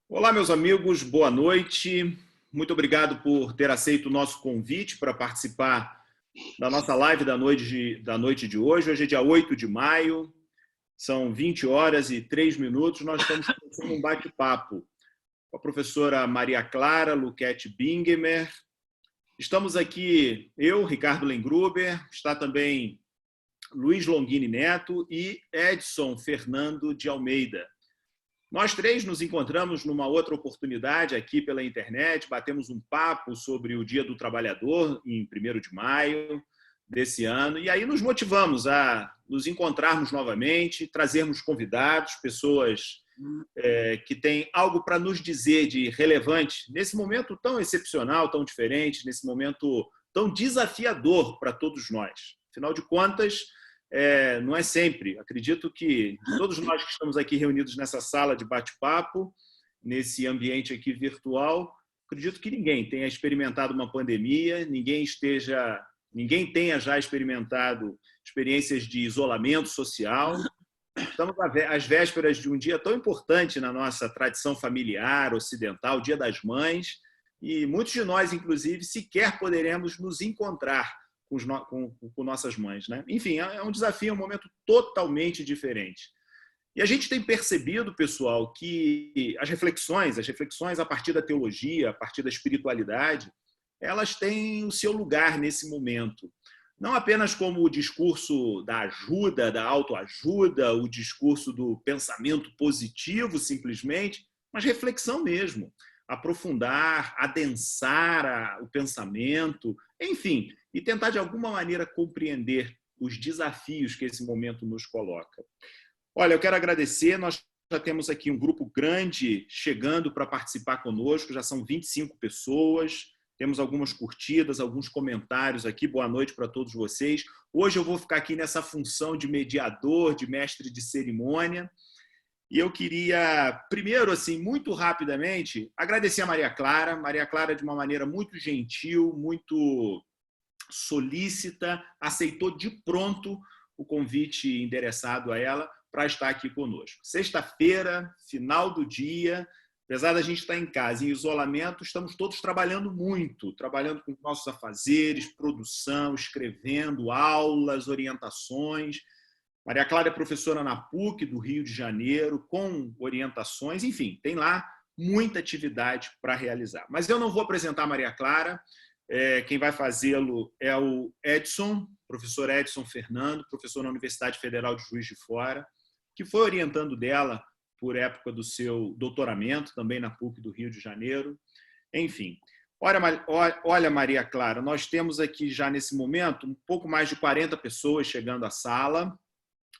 Olá, meus amigos, boa noite. Muito obrigado por ter aceito o nosso convite para participar da nossa live da noite de hoje. Hoje é dia 8 de maio, são 20 horas e 3 minutos. Nós estamos começando um bate-papo com a professora Maria Clara Luquete Bingemer. Estamos aqui, eu, Ricardo Lengruber, está também Luiz Longini Neto e Edson Fernando de Almeida. Nós três nos encontramos numa outra oportunidade aqui pela internet, batemos um papo sobre o Dia do Trabalhador, em 1º de maio desse ano, e aí nos motivamos a nos encontrarmos novamente, trazermos convidados, pessoas que têm algo para nos dizer de relevante, nesse momento tão excepcional, tão diferente, nesse momento tão desafiador para todos nós. Afinal de contas, não é sempre. Acredito que todos nós que estamos aqui reunidos nessa sala de bate-papo, nesse ambiente aqui virtual, acredito que ninguém tenha experimentado uma pandemia, ninguém tenha já experimentado experiências de isolamento social. Estamos às vésperas de um dia tão importante na nossa tradição familiar ocidental, o Dia das Mães, e muitos de nós, inclusive, sequer poderemos nos encontrar com nossas mães, né? Enfim, é um desafio, é um momento totalmente diferente. E a gente tem percebido, pessoal, que as reflexões a partir da teologia, a partir da espiritualidade, elas têm o seu lugar nesse momento. Não apenas como o discurso da ajuda, da autoajuda, o discurso do pensamento positivo, simplesmente, mas reflexão mesmo. Aprofundar, adensar o pensamento, enfim, e tentar de alguma maneira compreender os desafios que esse momento nos coloca. Olha, eu quero agradecer, nós já temos aqui um grupo grande chegando para participar conosco, já são 25 pessoas, temos algumas curtidas, alguns comentários aqui, boa noite para todos vocês. Hoje eu vou ficar aqui nessa função de mediador, de mestre de cerimônia, e eu queria, primeiro, assim, muito rapidamente, agradecer a Maria Clara de uma maneira muito gentil, muito solícita, aceitou de pronto o convite endereçado a ela para estar aqui conosco. Sexta-feira, final do dia, apesar da gente estar em casa, em isolamento, estamos todos trabalhando muito, trabalhando com nossos afazeres, produção, escrevendo, aulas, orientações. Maria Clara é professora na PUC do Rio de Janeiro, com orientações, enfim, tem lá muita atividade para realizar. Mas eu não vou apresentar a Maria Clara, quem vai fazê-lo é o Edson, professor Edson Fernando, professor na Universidade Federal de Juiz de Fora, que foi orientando dela por época do seu doutoramento, também na PUC do Rio de Janeiro. Enfim, olha, Maria Clara, nós temos aqui já nesse momento um pouco mais de 40 pessoas chegando à sala.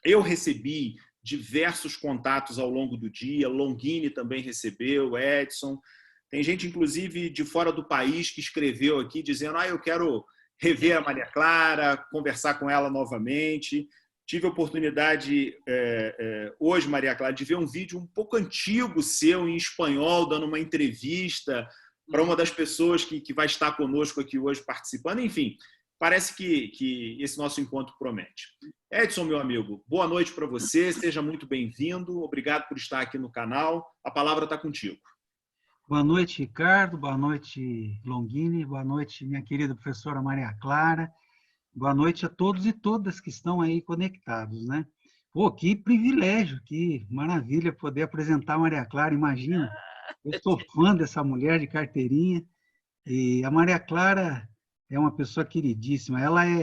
Eu recebi diversos contatos ao longo do dia, Longini também recebeu, Edson. Tem gente, inclusive, de fora do país que escreveu aqui dizendo eu quero rever a Maria Clara, conversar com ela novamente. Tive a oportunidade hoje, Maria Clara, de ver um vídeo um pouco antigo seu em espanhol, dando uma entrevista para uma das pessoas que vai estar conosco aqui hoje participando. Enfim, parece que esse nosso encontro promete. Edson, meu amigo, boa noite para você, seja muito bem-vindo, obrigado por estar aqui no canal, a palavra está contigo. Boa noite, Ricardo, boa noite, Longini, boa noite, minha querida professora Maria Clara, boa noite a todos e todas que estão aí conectados, né? Pô, que privilégio, que maravilha poder apresentar a Maria Clara, imagina, eu sou fã dessa mulher de carteirinha, e a Maria Clara é uma pessoa queridíssima.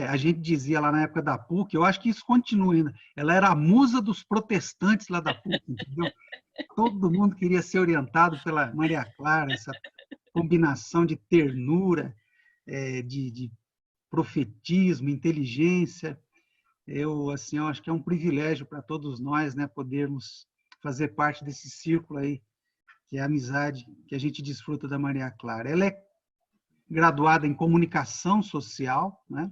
A gente dizia lá na época da PUC, eu acho que isso continua ainda, ela era a musa dos protestantes lá da PUC, entendeu? Todo mundo queria ser orientado pela Maria Clara, essa combinação de ternura, de profetismo, inteligência. Eu acho que é um privilégio para todos nós, né, podermos fazer parte desse círculo aí, que é a amizade que a gente desfruta da Maria Clara. Ela é graduada em comunicação social, né?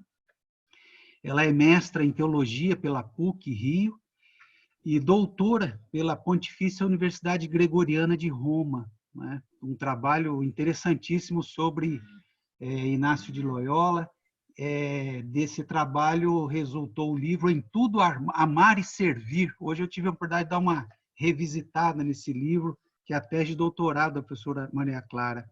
Ela é mestra em teologia pela PUC Rio e doutora pela Pontifícia Universidade Gregoriana de Roma, né? Um trabalho interessantíssimo sobre Inácio de Loyola. Desse trabalho resultou o livro Em Tudo Amar e Servir. Hoje eu tive a oportunidade de dar uma revisitada nesse livro, que é a tese de doutorado da professora Maria Clara.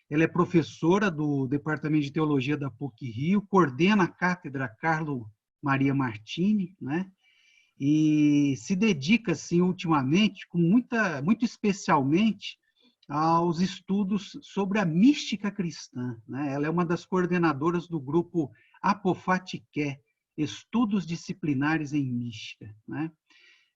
Ela é professora do Departamento de Teologia da PUC-Rio, coordena a cátedra Carlo Maria Martini, né? E se dedica, assim, ultimamente, muito especialmente, aos estudos sobre a mística cristã, né? Ela é uma das coordenadoras do grupo Apofatiké, Estudos Disciplinares em Mística, né?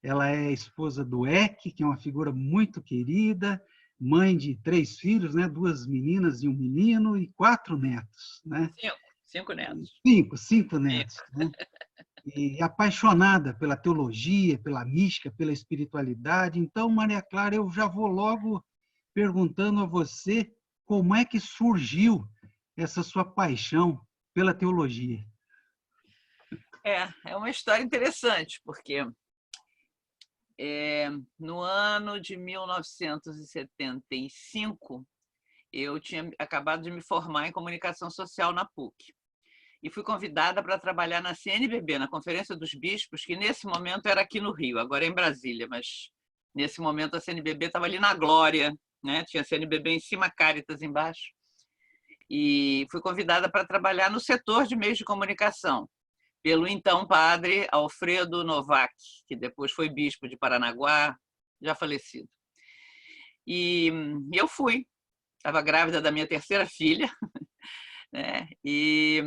Ela é esposa do Eck, que é uma figura muito querida, mãe de 3 filhos, né? 2 meninas e um menino, e 4 netos, né? 5 netos. 5 netos, né? E apaixonada pela teologia, pela mística, pela espiritualidade. Então, Maria Clara, eu já vou logo perguntando a você como é que surgiu essa sua paixão pela teologia. É uma história interessante, porque no ano de 1975, eu tinha acabado de me formar em comunicação social na PUC. E fui convidada para trabalhar na CNBB, na Conferência dos Bispos, que nesse momento era aqui no Rio, agora é em Brasília, mas nesse momento a CNBB estava ali na Glória, né? Tinha a CNBB em cima, Caritas embaixo. E fui convidada para trabalhar no setor de meios de comunicação, pelo então padre Alfredo Novak, que depois foi bispo de Paranaguá, já falecido. E eu fui, estava grávida da minha terceira filha, né? E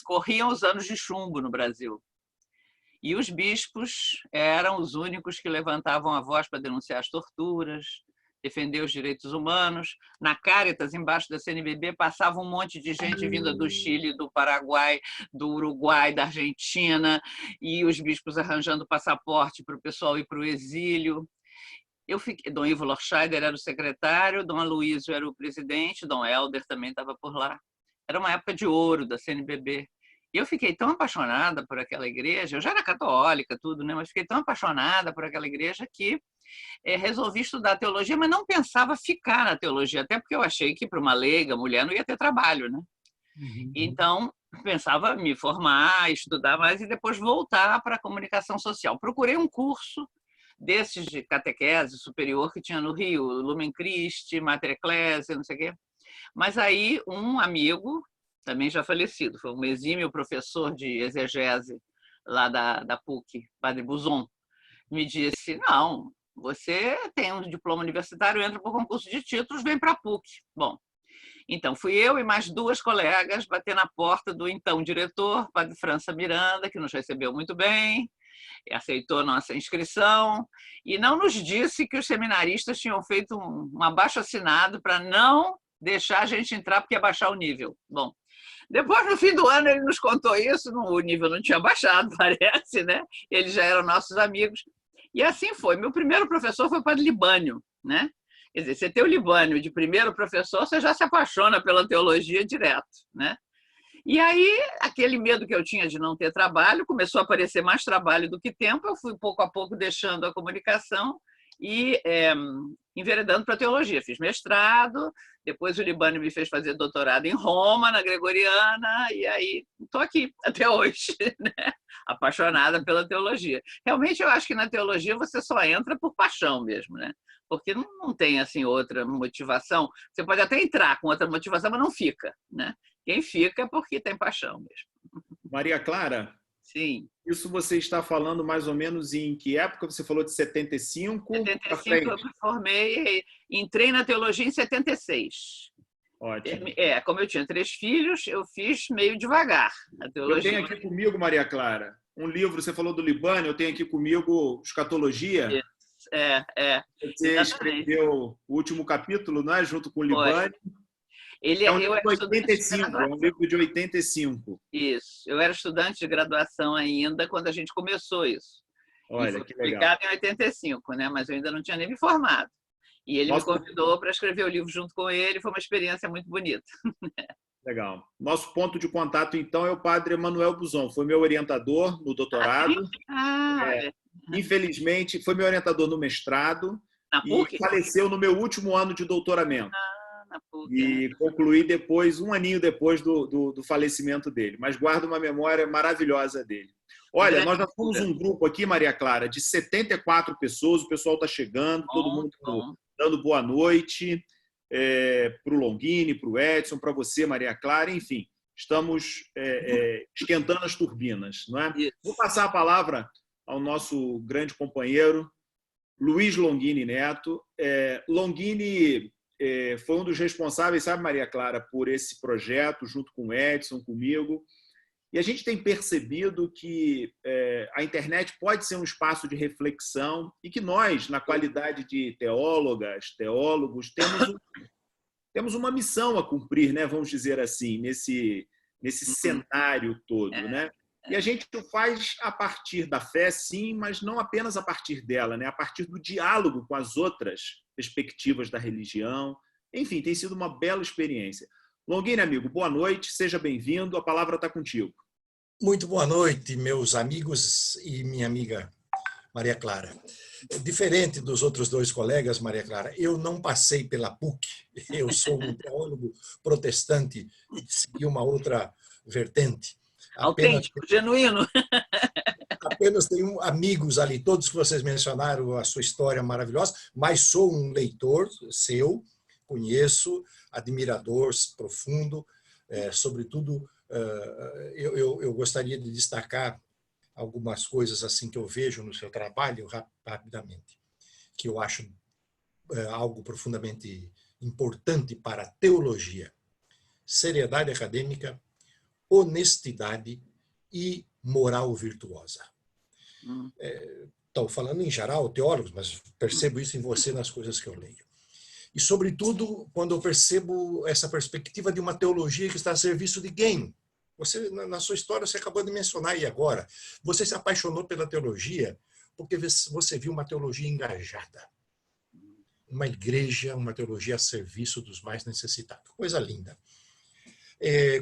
corriam os anos de chumbo no Brasil. E os bispos eram os únicos que levantavam a voz para denunciar as torturas, defender os direitos humanos. Na Caritas, embaixo da CNBB, passava um monte de gente vinda do Chile, do Paraguai, do Uruguai, da Argentina, e os bispos arranjando passaporte para o pessoal ir para o exílio. Dom Ivo Lorscheider era o secretário, Dom Aloysio era o presidente, Dom Helder também estava por lá. Era uma época de ouro da CNBB. E eu fiquei tão apaixonada por aquela igreja, eu já era católica, tudo, né? Mas fiquei tão apaixonada por aquela igreja que resolvi estudar teologia, mas não pensava ficar na teologia, até porque eu achei que para uma leiga, mulher, não ia ter trabalho, né? Então, pensava me formar, estudar mais e depois voltar para a comunicação social. Procurei um curso desses de catequese superior que tinha no Rio, Lumen Christi, Mater Ecclesiae, não sei o quê. Mas aí um amigo, também já falecido, foi um exímio professor de exegese lá da PUC, Padre Buzon, me disse, não, você tem um diploma universitário, entra por concurso de títulos, vem para a PUC. Bom, então fui eu e mais 2 colegas bater na porta do então diretor, Padre França Miranda, que nos recebeu muito bem, aceitou nossa inscrição e não nos disse que os seminaristas tinham feito um abaixo-assinado para não deixar a gente entrar porque ia baixar o nível. Bom, depois, no fim do ano, ele nos contou isso, o nível não tinha baixado, parece, né? Eles já eram nossos amigos. E assim foi. Meu primeiro professor foi o Padre Libânio, né? Quer dizer, você tem o Libânio de primeiro professor, você já se apaixona pela teologia direto, né? E aí, aquele medo que eu tinha de não ter trabalho, começou a aparecer mais trabalho do que tempo, eu fui pouco a pouco deixando a comunicação e enveredando para a teologia. Fiz mestrado, depois o Libânio me fez fazer doutorado em Roma, na Gregoriana, e aí estou aqui até hoje, né? Apaixonada pela teologia. Realmente, eu acho que na teologia você só entra por paixão mesmo, né? Porque não tem assim, outra motivação. Você pode até entrar com outra motivação, mas não fica, né? Quem fica é porque tem paixão mesmo. Maria Clara? Sim. Isso você está falando mais ou menos em que época? Você falou de 75? 75 eu me formei, entrei na teologia em 76. Ótimo. Como eu tinha 3 filhos, eu fiz meio devagar a teologia. Eu tenho aqui comigo, Maria Clara, um livro, você falou do Libânio, eu tenho aqui comigo Escatologia. Você escreveu o último capítulo, não é? Junto com o Libânio. Ele é um livro de 85, é um livro de 85. Isso. Eu era estudante de graduação ainda quando a gente começou isso. Olha, que legal. Publicado em 85, né? Mas eu ainda não tinha nem me formado. E ele me convidou para escrever o livro junto com ele, foi uma experiência muito bonita. Legal. Nosso ponto de contato, então, é o padre Emanuel Buzon. Foi meu orientador no doutorado. Infelizmente, foi meu orientador no mestrado. Na PUC? E faleceu no meu último ano de doutoramento. Na PUC, e concluí depois, um aninho depois do falecimento dele. Mas guardo uma memória maravilhosa dele. Olha, nós já fomos um grupo aqui, Maria Clara, de 74 pessoas. O pessoal está chegando, todo mundo dando boa noite para o Longini, para o Edson, para você, Maria Clara, enfim, estamos esquentando as turbinas, não é? Vou passar a palavra ao nosso grande companheiro, Luiz Longini Neto. Longini foi um dos responsáveis, sabe, Maria Clara, por esse projeto, junto com o Edson, comigo. E a gente tem percebido que a internet pode ser um espaço de reflexão e que nós, na qualidade de teólogas, teólogos, temos uma missão a cumprir, né, vamos dizer assim, nesse cenário todo, né? E a gente o faz a partir da fé, sim, mas não apenas a partir dela, né? A partir do diálogo com as outras perspectivas da religião. Enfim, tem sido uma bela experiência. Longini, amigo, boa noite, seja bem-vindo, a palavra está contigo. Muito boa noite, meus amigos e minha amiga Maria Clara. Diferente dos outros dois colegas, Maria Clara, eu não passei pela PUC, eu sou um teólogo protestante e segui uma outra vertente. Autêntico, genuíno. Apenas tenho amigos ali, todos que vocês mencionaram a sua história maravilhosa, mas sou um leitor seu, conheço, admirador profundo, sobretudo eu gostaria de destacar algumas coisas assim que eu vejo no seu trabalho rapidamente, que eu acho algo profundamente importante para a teologia: seriedade acadêmica, honestidade e moral virtuosa. Estou falando em geral, teólogos, mas percebo isso em você nas coisas que eu leio. E, sobretudo, quando eu percebo essa perspectiva de uma teologia que está a serviço de quem? Você, na sua história, você acabou de mencionar aí agora. Você se apaixonou pela teologia porque você viu uma teologia engajada. Uma igreja, uma teologia a serviço dos mais necessitados. Coisa linda.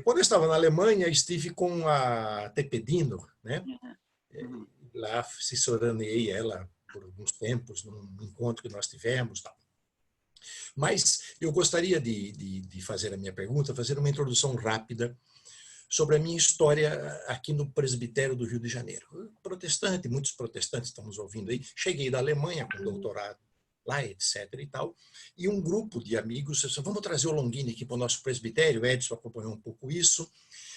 Quando eu estava na Alemanha, estive com a Tepedino, né? Lá assessorei ela por alguns tempos, num encontro que nós tivemos. Tal. Mas eu gostaria de fazer a minha pergunta, fazer uma introdução rápida sobre a minha história aqui no presbitério do Rio de Janeiro. Protestante, muitos protestantes estamos ouvindo aí. Cheguei da Alemanha com doutorado lá, etc. e tal. E um grupo de amigos disse: vamos trazer o Longini aqui para o nosso presbitério. O Edson acompanhou um pouco isso.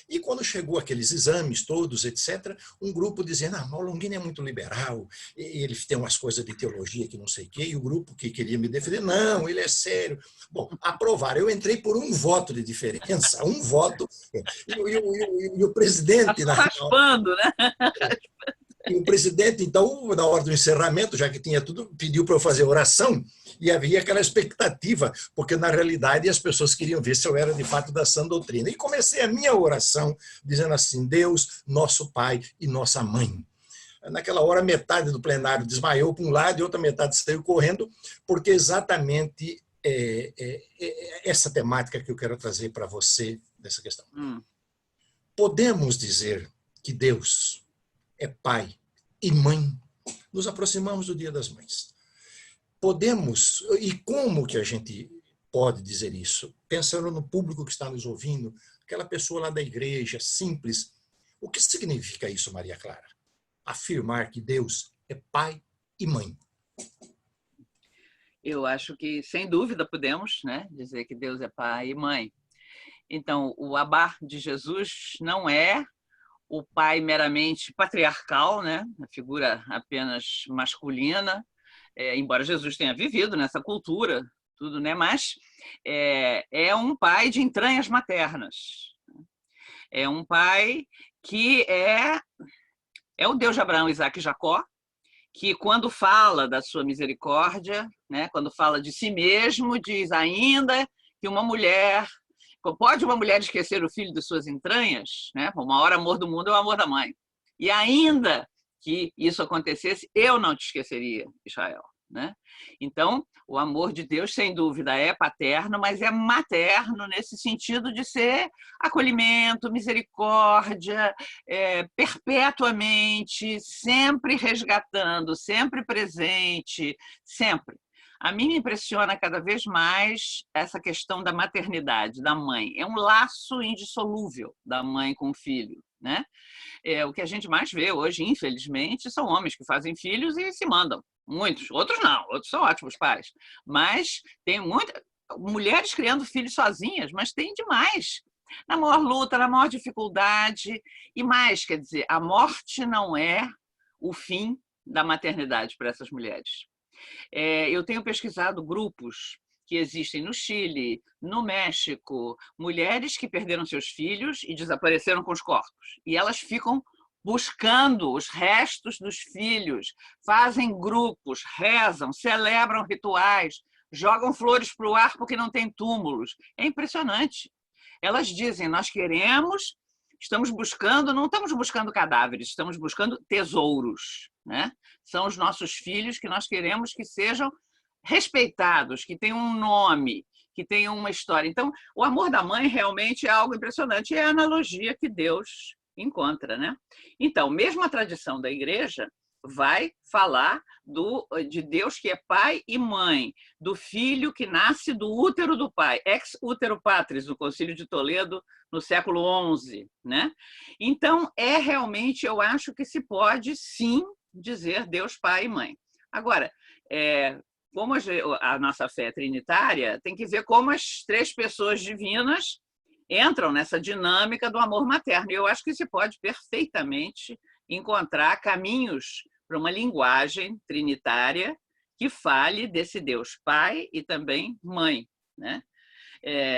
E quando chegou aqueles exames todos, etc., um grupo dizendo: o Longini é muito liberal, ele tem umas coisas de teologia que não sei o quê, e o grupo que queria me defender: não, ele é sério. Bom, aprovaram. Eu entrei por um voto de diferença, um voto, e o presidente... Raspando, né? E o presidente, então, na hora do encerramento, já que tinha tudo, pediu para eu fazer oração, e havia aquela expectativa, porque na realidade as pessoas queriam ver se eu era de fato da sã doutrina. E comecei a minha oração dizendo assim: Deus, nosso Pai e nossa Mãe. Naquela hora, metade do plenário desmaiou para um lado e outra metade saiu correndo, porque exatamente essa temática que eu quero trazer para você dessa questão. Podemos dizer que Deus é pai e mãe. Nos aproximamos do Dia das Mães. Podemos, e como que a gente pode dizer isso? Pensando no público que está nos ouvindo, aquela pessoa lá da igreja, simples. O que significa isso, Maria Clara? Afirmar que Deus é pai e mãe. Eu acho que, sem dúvida, podemos, né, dizer que Deus é pai e mãe. Então, o Abba de Jesus não é o pai meramente patriarcal, né? A figura apenas masculina, embora Jesus tenha vivido nessa cultura, tudo, né? Mas é um pai de entranhas maternas. É um pai que é o Deus de Abraão, Isaque e Jacó, que quando fala da sua misericórdia, né? Quando fala de si mesmo, diz ainda que uma mulher... Pode uma mulher esquecer o filho de suas entranhas? Né? O maior amor do mundo é o amor da mãe. E ainda que isso acontecesse, eu não te esqueceria, Israel. Né? Então, o amor de Deus, sem dúvida, é paterno, mas é materno nesse sentido de ser acolhimento, misericórdia, perpetuamente, sempre resgatando, sempre presente, sempre. A mim me impressiona cada vez mais essa questão da maternidade, da mãe. É um laço indissolúvel da mãe com o filho. Né? O que a gente mais vê hoje, infelizmente, são homens que fazem filhos e se mandam. muitos. Outros não, outros são ótimos pais. Mas tem muitas mulheres criando filhos sozinhas, mas tem demais. Na maior luta, na maior dificuldade. E mais, quer dizer, a morte não é o fim da maternidade para essas mulheres. Eu tenho pesquisado grupos que existem no Chile, no México, mulheres que perderam seus filhos e desapareceram com os corpos. E elas ficam buscando os restos dos filhos, fazem grupos, rezam, celebram rituais, jogam flores para o ar porque não tem túmulos. É impressionante. Elas dizem, nós queremos, estamos buscando, não estamos buscando cadáveres, estamos buscando tesouros, né? São os nossos filhos que nós queremos que sejam respeitados, que tenham um nome, que tenham uma história. Então, o amor da mãe realmente é algo impressionante, é a analogia que Deus encontra, né? Então, mesmo a tradição da igreja vai falar de Deus que é pai e mãe, do filho que nasce do útero do pai, ex utero patris, no Concílio de Toledo, no século XI, né? Então, realmente, eu acho que se pode, sim, dizer Deus pai e mãe. Agora, como a nossa fé é trinitária, tem que ver como as três pessoas divinas entram nessa dinâmica do amor materno. E eu acho que se pode perfeitamente encontrar caminhos para uma linguagem trinitária que fale desse Deus pai e também mãe, né?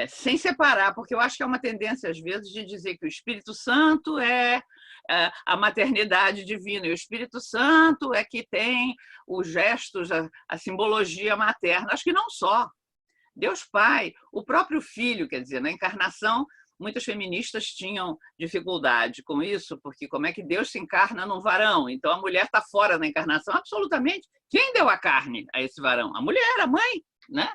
Sem separar, porque eu acho que é uma tendência, às vezes, de dizer que o Espírito Santo é a maternidade divina, e o Espírito Santo é que tem os gestos, a simbologia materna. Acho que não só. Deus Pai, o próprio Filho, quer dizer, na encarnação, muitas feministas tinham dificuldade com isso, porque como é que Deus se encarna num varão? Então a mulher está fora da encarnação, absolutamente. Quem deu a carne a esse varão? A mulher, a mãe, né?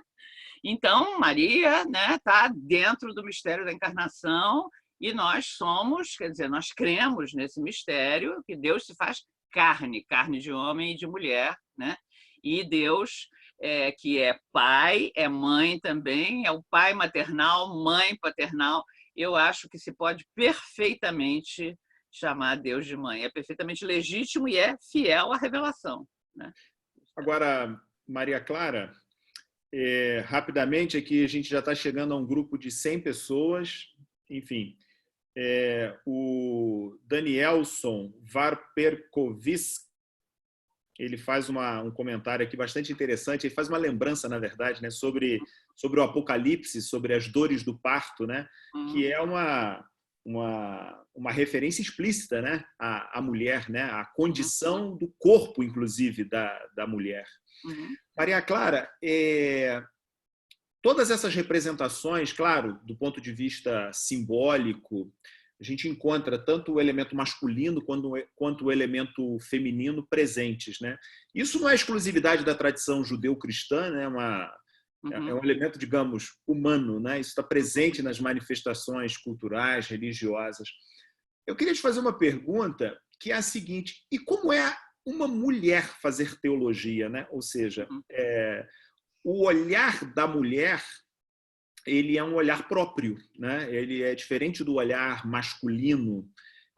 Então, Maria, né, está dentro do mistério da encarnação e nós somos, quer dizer, nós cremos nesse mistério que Deus se faz carne, carne de homem e de mulher, né? E Deus, que é pai, é mãe também, é o pai maternal, mãe paternal. Eu acho que se pode perfeitamente chamar Deus de mãe. É perfeitamente legítimo e é fiel à revelação, né? Agora, Maria Clara, rapidamente aqui a gente já está chegando a um grupo de 100 pessoas, enfim, o Danielson Varperkovic, ele faz um comentário aqui bastante interessante, ele faz uma lembrança, na verdade, né, sobre o Apocalipse, sobre as dores do parto, né, que é uma referência explícita, né, à mulher, né, à condição do corpo, inclusive, da mulher. Maria Clara, todas essas representações, claro, do ponto de vista simbólico, a gente encontra tanto o elemento masculino quanto o elemento feminino presentes, né? Isso não é exclusividade da tradição judeu-cristã, né? É um elemento, digamos, humano, né? Isso está presente nas manifestações culturais, religiosas. Eu queria te fazer uma pergunta que é a seguinte: e como é uma mulher fazer teologia, né? Ou seja, o olhar da mulher, ele é um olhar próprio, né? Ele é diferente do olhar masculino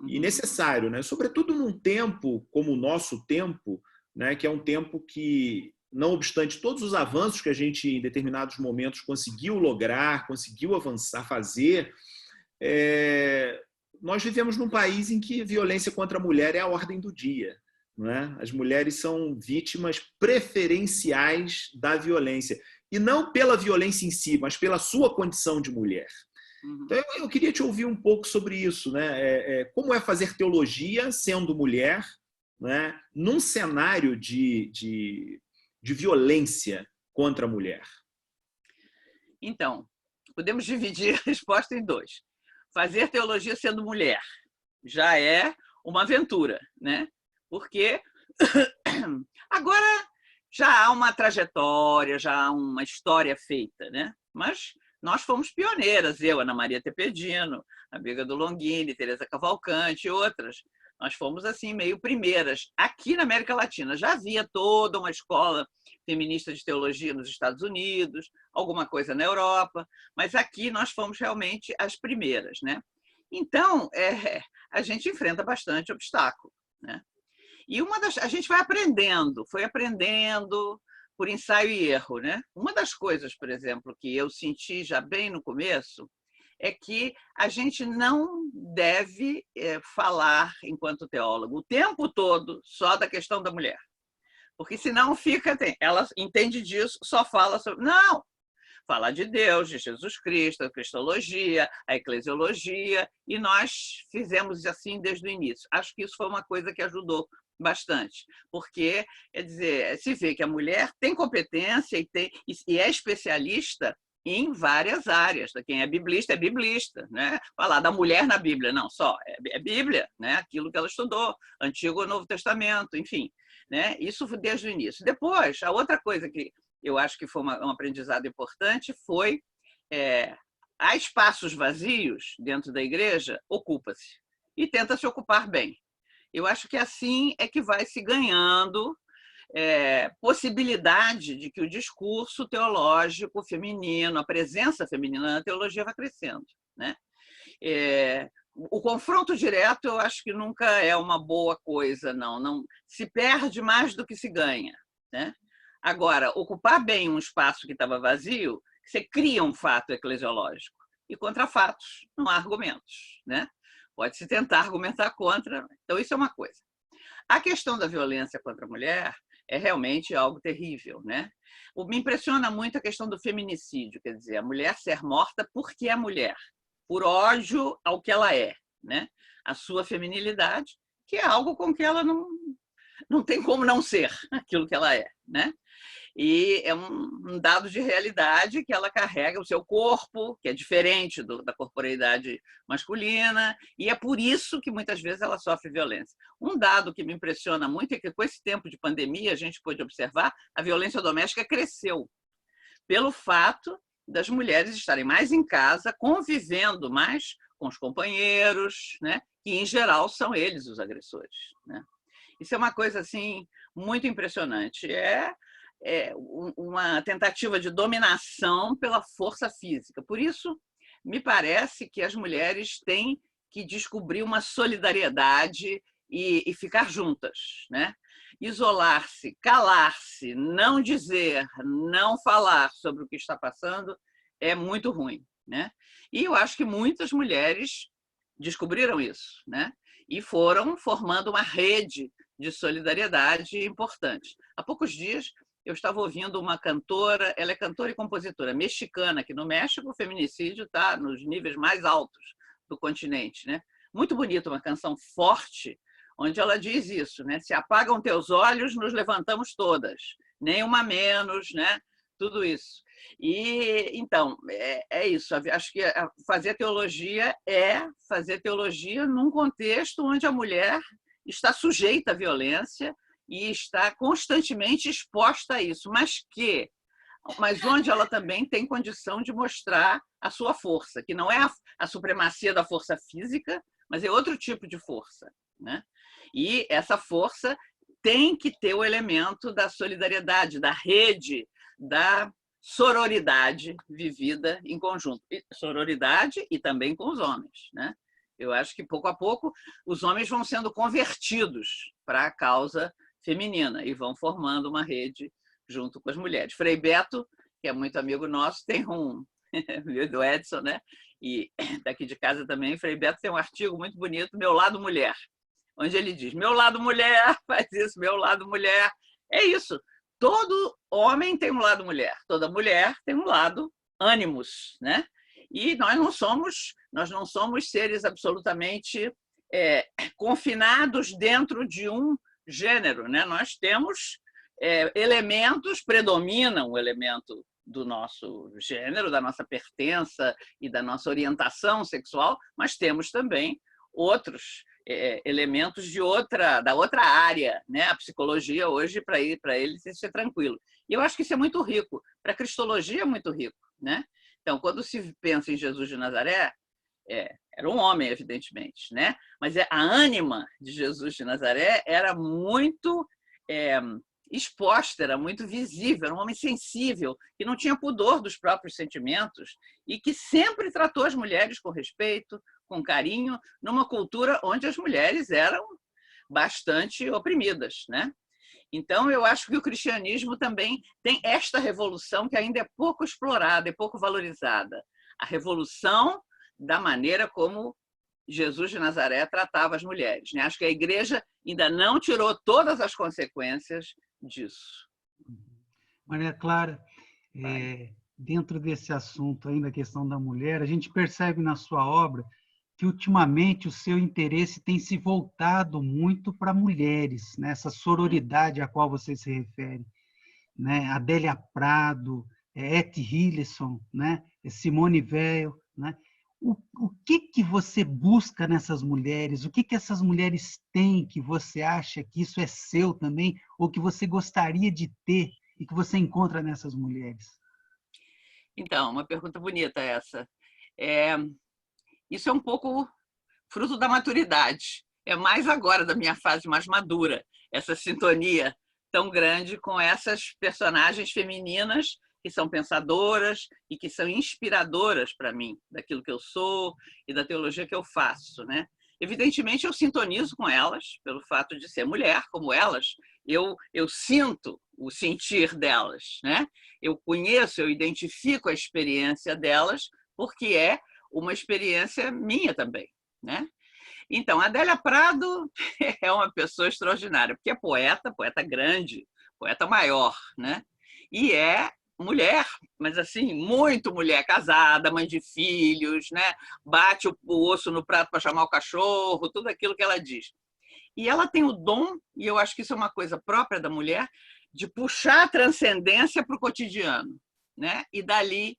e necessário, né? Sobretudo num tempo como o nosso tempo, né? Que é um tempo que, não obstante todos os avanços que a gente em determinados momentos conseguiu lograr, conseguiu avançar, fazer, nós vivemos num país em que a violência contra a mulher é a ordem do dia, não é? As mulheres são vítimas preferenciais da violência. E não pela violência em si, mas pela sua condição de mulher. Então, eu queria te ouvir um pouco sobre isso, né? Como é fazer teologia sendo mulher, né? Num cenário de violência contra a mulher? Então, podemos dividir a resposta em dois. Fazer teologia sendo mulher já é uma aventura, né? Porque agora já há uma trajetória, já há uma história feita, né? Mas nós fomos pioneiras, eu, Ana Maria Tepedino, a Biga do Longini, Teresa Cavalcante e outras. Nós fomos, assim, meio primeiras. Aqui na América Latina já havia toda uma escola feminista de teologia nos Estados Unidos, alguma coisa na Europa, mas aqui nós fomos realmente as primeiras, né? Então, a gente enfrenta bastante obstáculo, né? E a gente foi aprendendo por ensaio e erro, né? Uma das coisas, por exemplo, que eu senti já bem no começo é que a gente não deve falar, enquanto teólogo, o tempo todo só da questão da mulher. Porque senão ela entende disso, só fala sobre... Não! Falar de Deus, de Jesus Cristo, a cristologia, a eclesiologia, e nós fizemos assim desde o início. Acho que isso foi uma coisa que ajudou bastante, porque, quer dizer, se vê que a mulher tem competência e é especialista em várias áreas. Quem é biblista, né? Falar da mulher na Bíblia, não, só é Bíblia, né? Aquilo que ela estudou, Antigo ou Novo Testamento, enfim, né? Isso desde o início. Depois, a outra coisa que eu acho que foi um aprendizado importante foi há espaços vazios dentro da igreja, ocupa-se e tenta se ocupar bem. Eu acho que assim é que vai se ganhando possibilidade de que o discurso teológico feminino, a presença feminina na teologia vai crescendo, né? O confronto direto eu acho que nunca é uma boa coisa, não se perde mais do que se ganha, né? Agora, ocupar bem um espaço que estava vazio, você cria um fato eclesiológico. E contra fatos não há argumentos, né? Pode-se tentar argumentar contra. Então, isso é uma coisa. A questão da violência contra a mulher é realmente algo terrível, né? Me impressiona muito a questão do feminicídio, quer dizer, a mulher ser morta porque é mulher, por ódio ao que ela é, né? A sua feminilidade, que é algo com que ela não tem como não ser aquilo que ela é, né? E é um dado de realidade que ela carrega o seu corpo, que é diferente da corporeidade masculina, e é por isso que muitas vezes ela sofre violência. Um dado que me impressiona muito é que, com esse tempo de pandemia, a gente pôde observar a violência doméstica cresceu, pelo fato das mulheres estarem mais em casa, convivendo mais com os companheiros, né? Que, em geral, são eles os agressores, né? Isso é uma coisa assim, muito impressionante. Uma tentativa de dominação pela força física. Por isso, me parece que as mulheres têm que descobrir uma solidariedade e ficar juntas, né? Isolar-se, calar-se, não dizer, não falar sobre o que está passando é muito ruim, né? E eu acho que muitas mulheres descobriram isso, né? E foram formando uma rede de solidariedade importante. Há poucos dias, eu estava ouvindo uma cantora, ela é cantora e compositora mexicana, que no México o feminicídio está nos níveis mais altos do continente, né? Muito bonita, uma canção forte, onde ela diz isso, né? Se apagam teus olhos, nos levantamos todas, nenhuma menos, né? Tudo isso. E então, é isso. Acho que fazer teologia é fazer teologia num contexto onde a mulher está sujeita à violência e está constantemente exposta a isso, mas onde ela também tem condição de mostrar a sua força, que não é a supremacia da força física, mas é outro tipo de força, né? E essa força tem que ter o elemento da solidariedade, da rede, da sororidade vivida em conjunto. Sororidade e também com os homens, né? Eu acho que, pouco a pouco, os homens vão sendo convertidos para a causa feminina e vão formando uma rede junto com as mulheres. Frei Beto, que é muito amigo nosso, tem do Edson, né? E daqui de casa também, Frei Beto tem um artigo muito bonito, Meu Lado Mulher, onde ele diz, meu lado mulher, faz isso, meu lado mulher. É isso. Todo homem tem um lado mulher, toda mulher tem um lado ânimos, né? E nós não somos seres absolutamente confinados dentro de um gênero, né? Nós temos elementos, predominam o elemento do nosso gênero, da nossa pertença e da nossa orientação sexual, mas temos também outros elementos da outra área, né? A psicologia hoje, para eles, isso é tranquilo. E eu acho que isso é muito rico. Para a cristologia é muito rico, né? Então, quando se pensa em Jesus de Nazaré, era um homem, evidentemente, né? Mas a ânima de Jesus de Nazaré era muito exposta, era muito visível, era um homem sensível, que não tinha pudor dos próprios sentimentos e que sempre tratou as mulheres com respeito, com carinho, numa cultura onde as mulheres eram bastante oprimidas, né? Então, eu acho que o cristianismo também tem esta revolução que ainda é pouco explorada, é pouco valorizada. A revolução da maneira como Jesus de Nazaré tratava as mulheres, né? Acho que a igreja ainda não tirou todas as consequências disso. Maria Clara, dentro desse assunto ainda, a questão da mulher, a gente percebe na sua obra que ultimamente o seu interesse tem se voltado muito para mulheres, né? Essa sororidade a qual você se refere, né? Adélia Prado, Etty Hillesum, né? Simone Weil, né? O que você busca nessas mulheres? O que essas mulheres têm que você acha que isso é seu também, ou que você gostaria de ter e que você encontra nessas mulheres? Então, uma pergunta bonita essa. Isso é um pouco fruto da maturidade. É mais agora da minha fase mais madura, essa sintonia tão grande com essas personagens femininas que são pensadoras e que são inspiradoras para mim, daquilo que eu sou e da teologia que eu faço, né? Evidentemente, eu sintonizo com elas, pelo fato de ser mulher, como elas, eu sinto o sentir delas, né? Eu conheço, eu identifico a experiência delas, porque é uma experiência minha também, né? Então, a Adélia Prado é uma pessoa extraordinária, porque é poeta grande, poeta maior, né? E é mulher, mas assim, muito mulher, casada, mãe de filhos, né? Bate o osso no prato para chamar o cachorro, tudo aquilo que ela diz. E ela tem o dom, e eu acho que isso é uma coisa própria da mulher, de puxar a transcendência para o cotidiano, né? E dali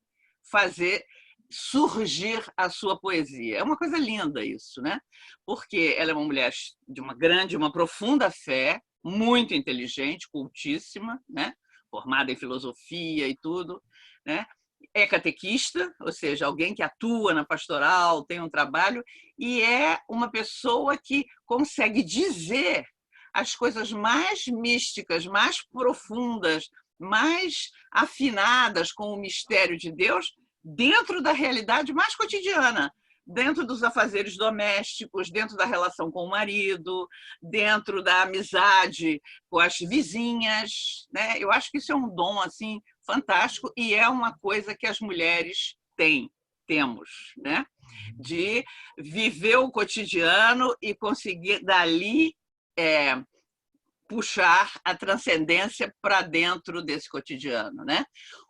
fazer surgir a sua poesia. É uma coisa linda isso, né? Porque ela é uma mulher de uma profunda fé, muito inteligente, cultíssima, né? Formada em filosofia e tudo, né? É catequista, ou seja, alguém que atua na pastoral, tem um trabalho, e é uma pessoa que consegue dizer as coisas mais místicas, mais profundas, mais afinadas com o mistério de Deus, dentro da realidade mais cotidiana, dentro dos afazeres domésticos, dentro da relação com o marido, dentro da amizade com as vizinhas, né? Eu acho que isso é um dom assim fantástico e é uma coisa que as mulheres temos, né? De viver o cotidiano e conseguir dali puxar a transcendência para dentro desse cotidiano, né?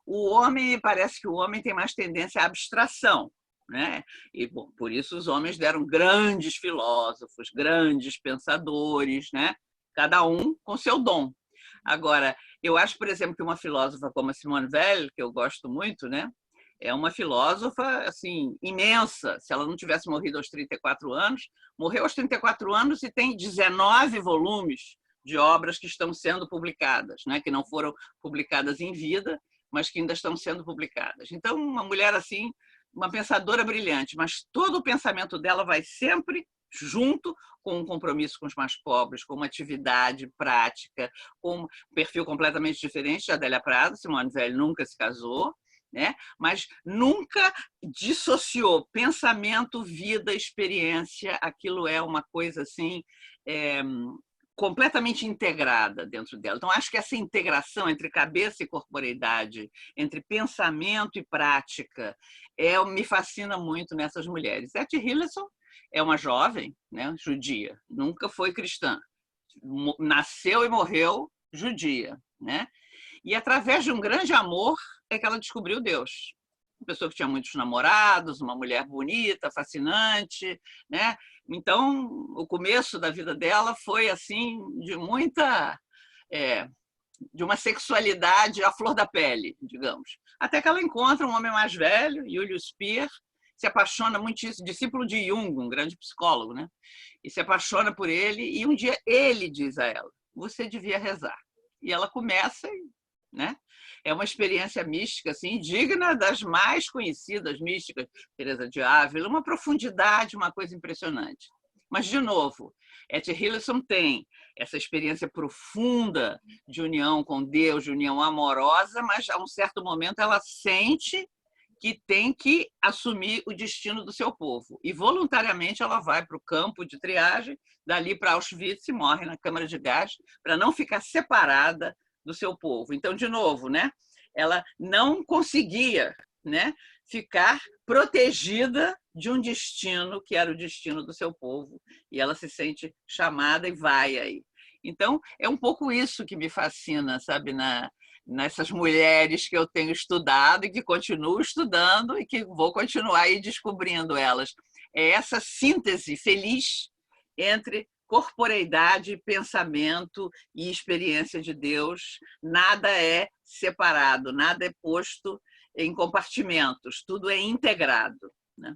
O homem, parece que o homem tem mais tendência à abstração, né? E bom, por isso os homens deram grandes filósofos, grandes pensadores, né? Cada um com seu dom. Agora, eu acho, por exemplo, que uma filósofa como a Simone Weil, que eu gosto muito, né? É uma filósofa assim imensa. Se ela não tivesse morrido aos 34 anos, morreu aos 34 anos e tem 19 volumes de obras que estão sendo publicadas, né? Que não foram publicadas em vida, mas que ainda estão sendo publicadas. Então, uma mulher assim, uma pensadora brilhante, mas todo o pensamento dela vai sempre junto com um compromisso com os mais pobres, com uma atividade prática, com um perfil completamente diferente de Adélia Prado. Simone Weil nunca se casou, né? Mas nunca dissociou pensamento, vida, experiência. Aquilo é uma coisa assim completamente integrada dentro dela. Então, acho que essa integração entre cabeça e corporeidade, entre pensamento e prática, me fascina muito nessas mulheres. Etty Hillesum é uma jovem, né, judia, nunca foi cristã, nasceu e morreu judia, né? E através de um grande amor é que ela descobriu Deus. Uma pessoa que tinha muitos namorados, uma mulher bonita, fascinante, né? Então, o começo da vida dela foi assim de uma sexualidade à flor da pele, digamos. Até que ela encontra um homem mais velho, Julius Speer, se apaixona muitíssimo, discípulo de Jung, um grande psicólogo, né? E se apaixona por ele, e um dia ele diz a ela: você devia rezar. E ela começa, né? É uma experiência mística assim, digna das mais conhecidas místicas, Teresa de Ávila, uma profundidade, uma coisa impressionante. Mas, de novo, Etty Hillesum tem essa experiência profunda de união com Deus, de união amorosa, mas a um certo momento ela sente que tem que assumir o destino do seu povo. E voluntariamente ela vai para o campo de triagem, dali para Auschwitz e morre na câmara de gás, para não ficar separada do seu povo. Então, de novo, né? Ela não conseguia, né, ficar protegida de um destino que era o destino do seu povo. E ela se sente chamada e vai aí. Então, é um pouco isso que me fascina, sabe, nessas mulheres que eu tenho estudado e que continuo estudando e que vou continuar aí descobrindo elas. É essa síntese feliz entre corporeidade, pensamento e experiência de Deus. Nada é separado, nada é posto em compartimentos, tudo é integrado, né?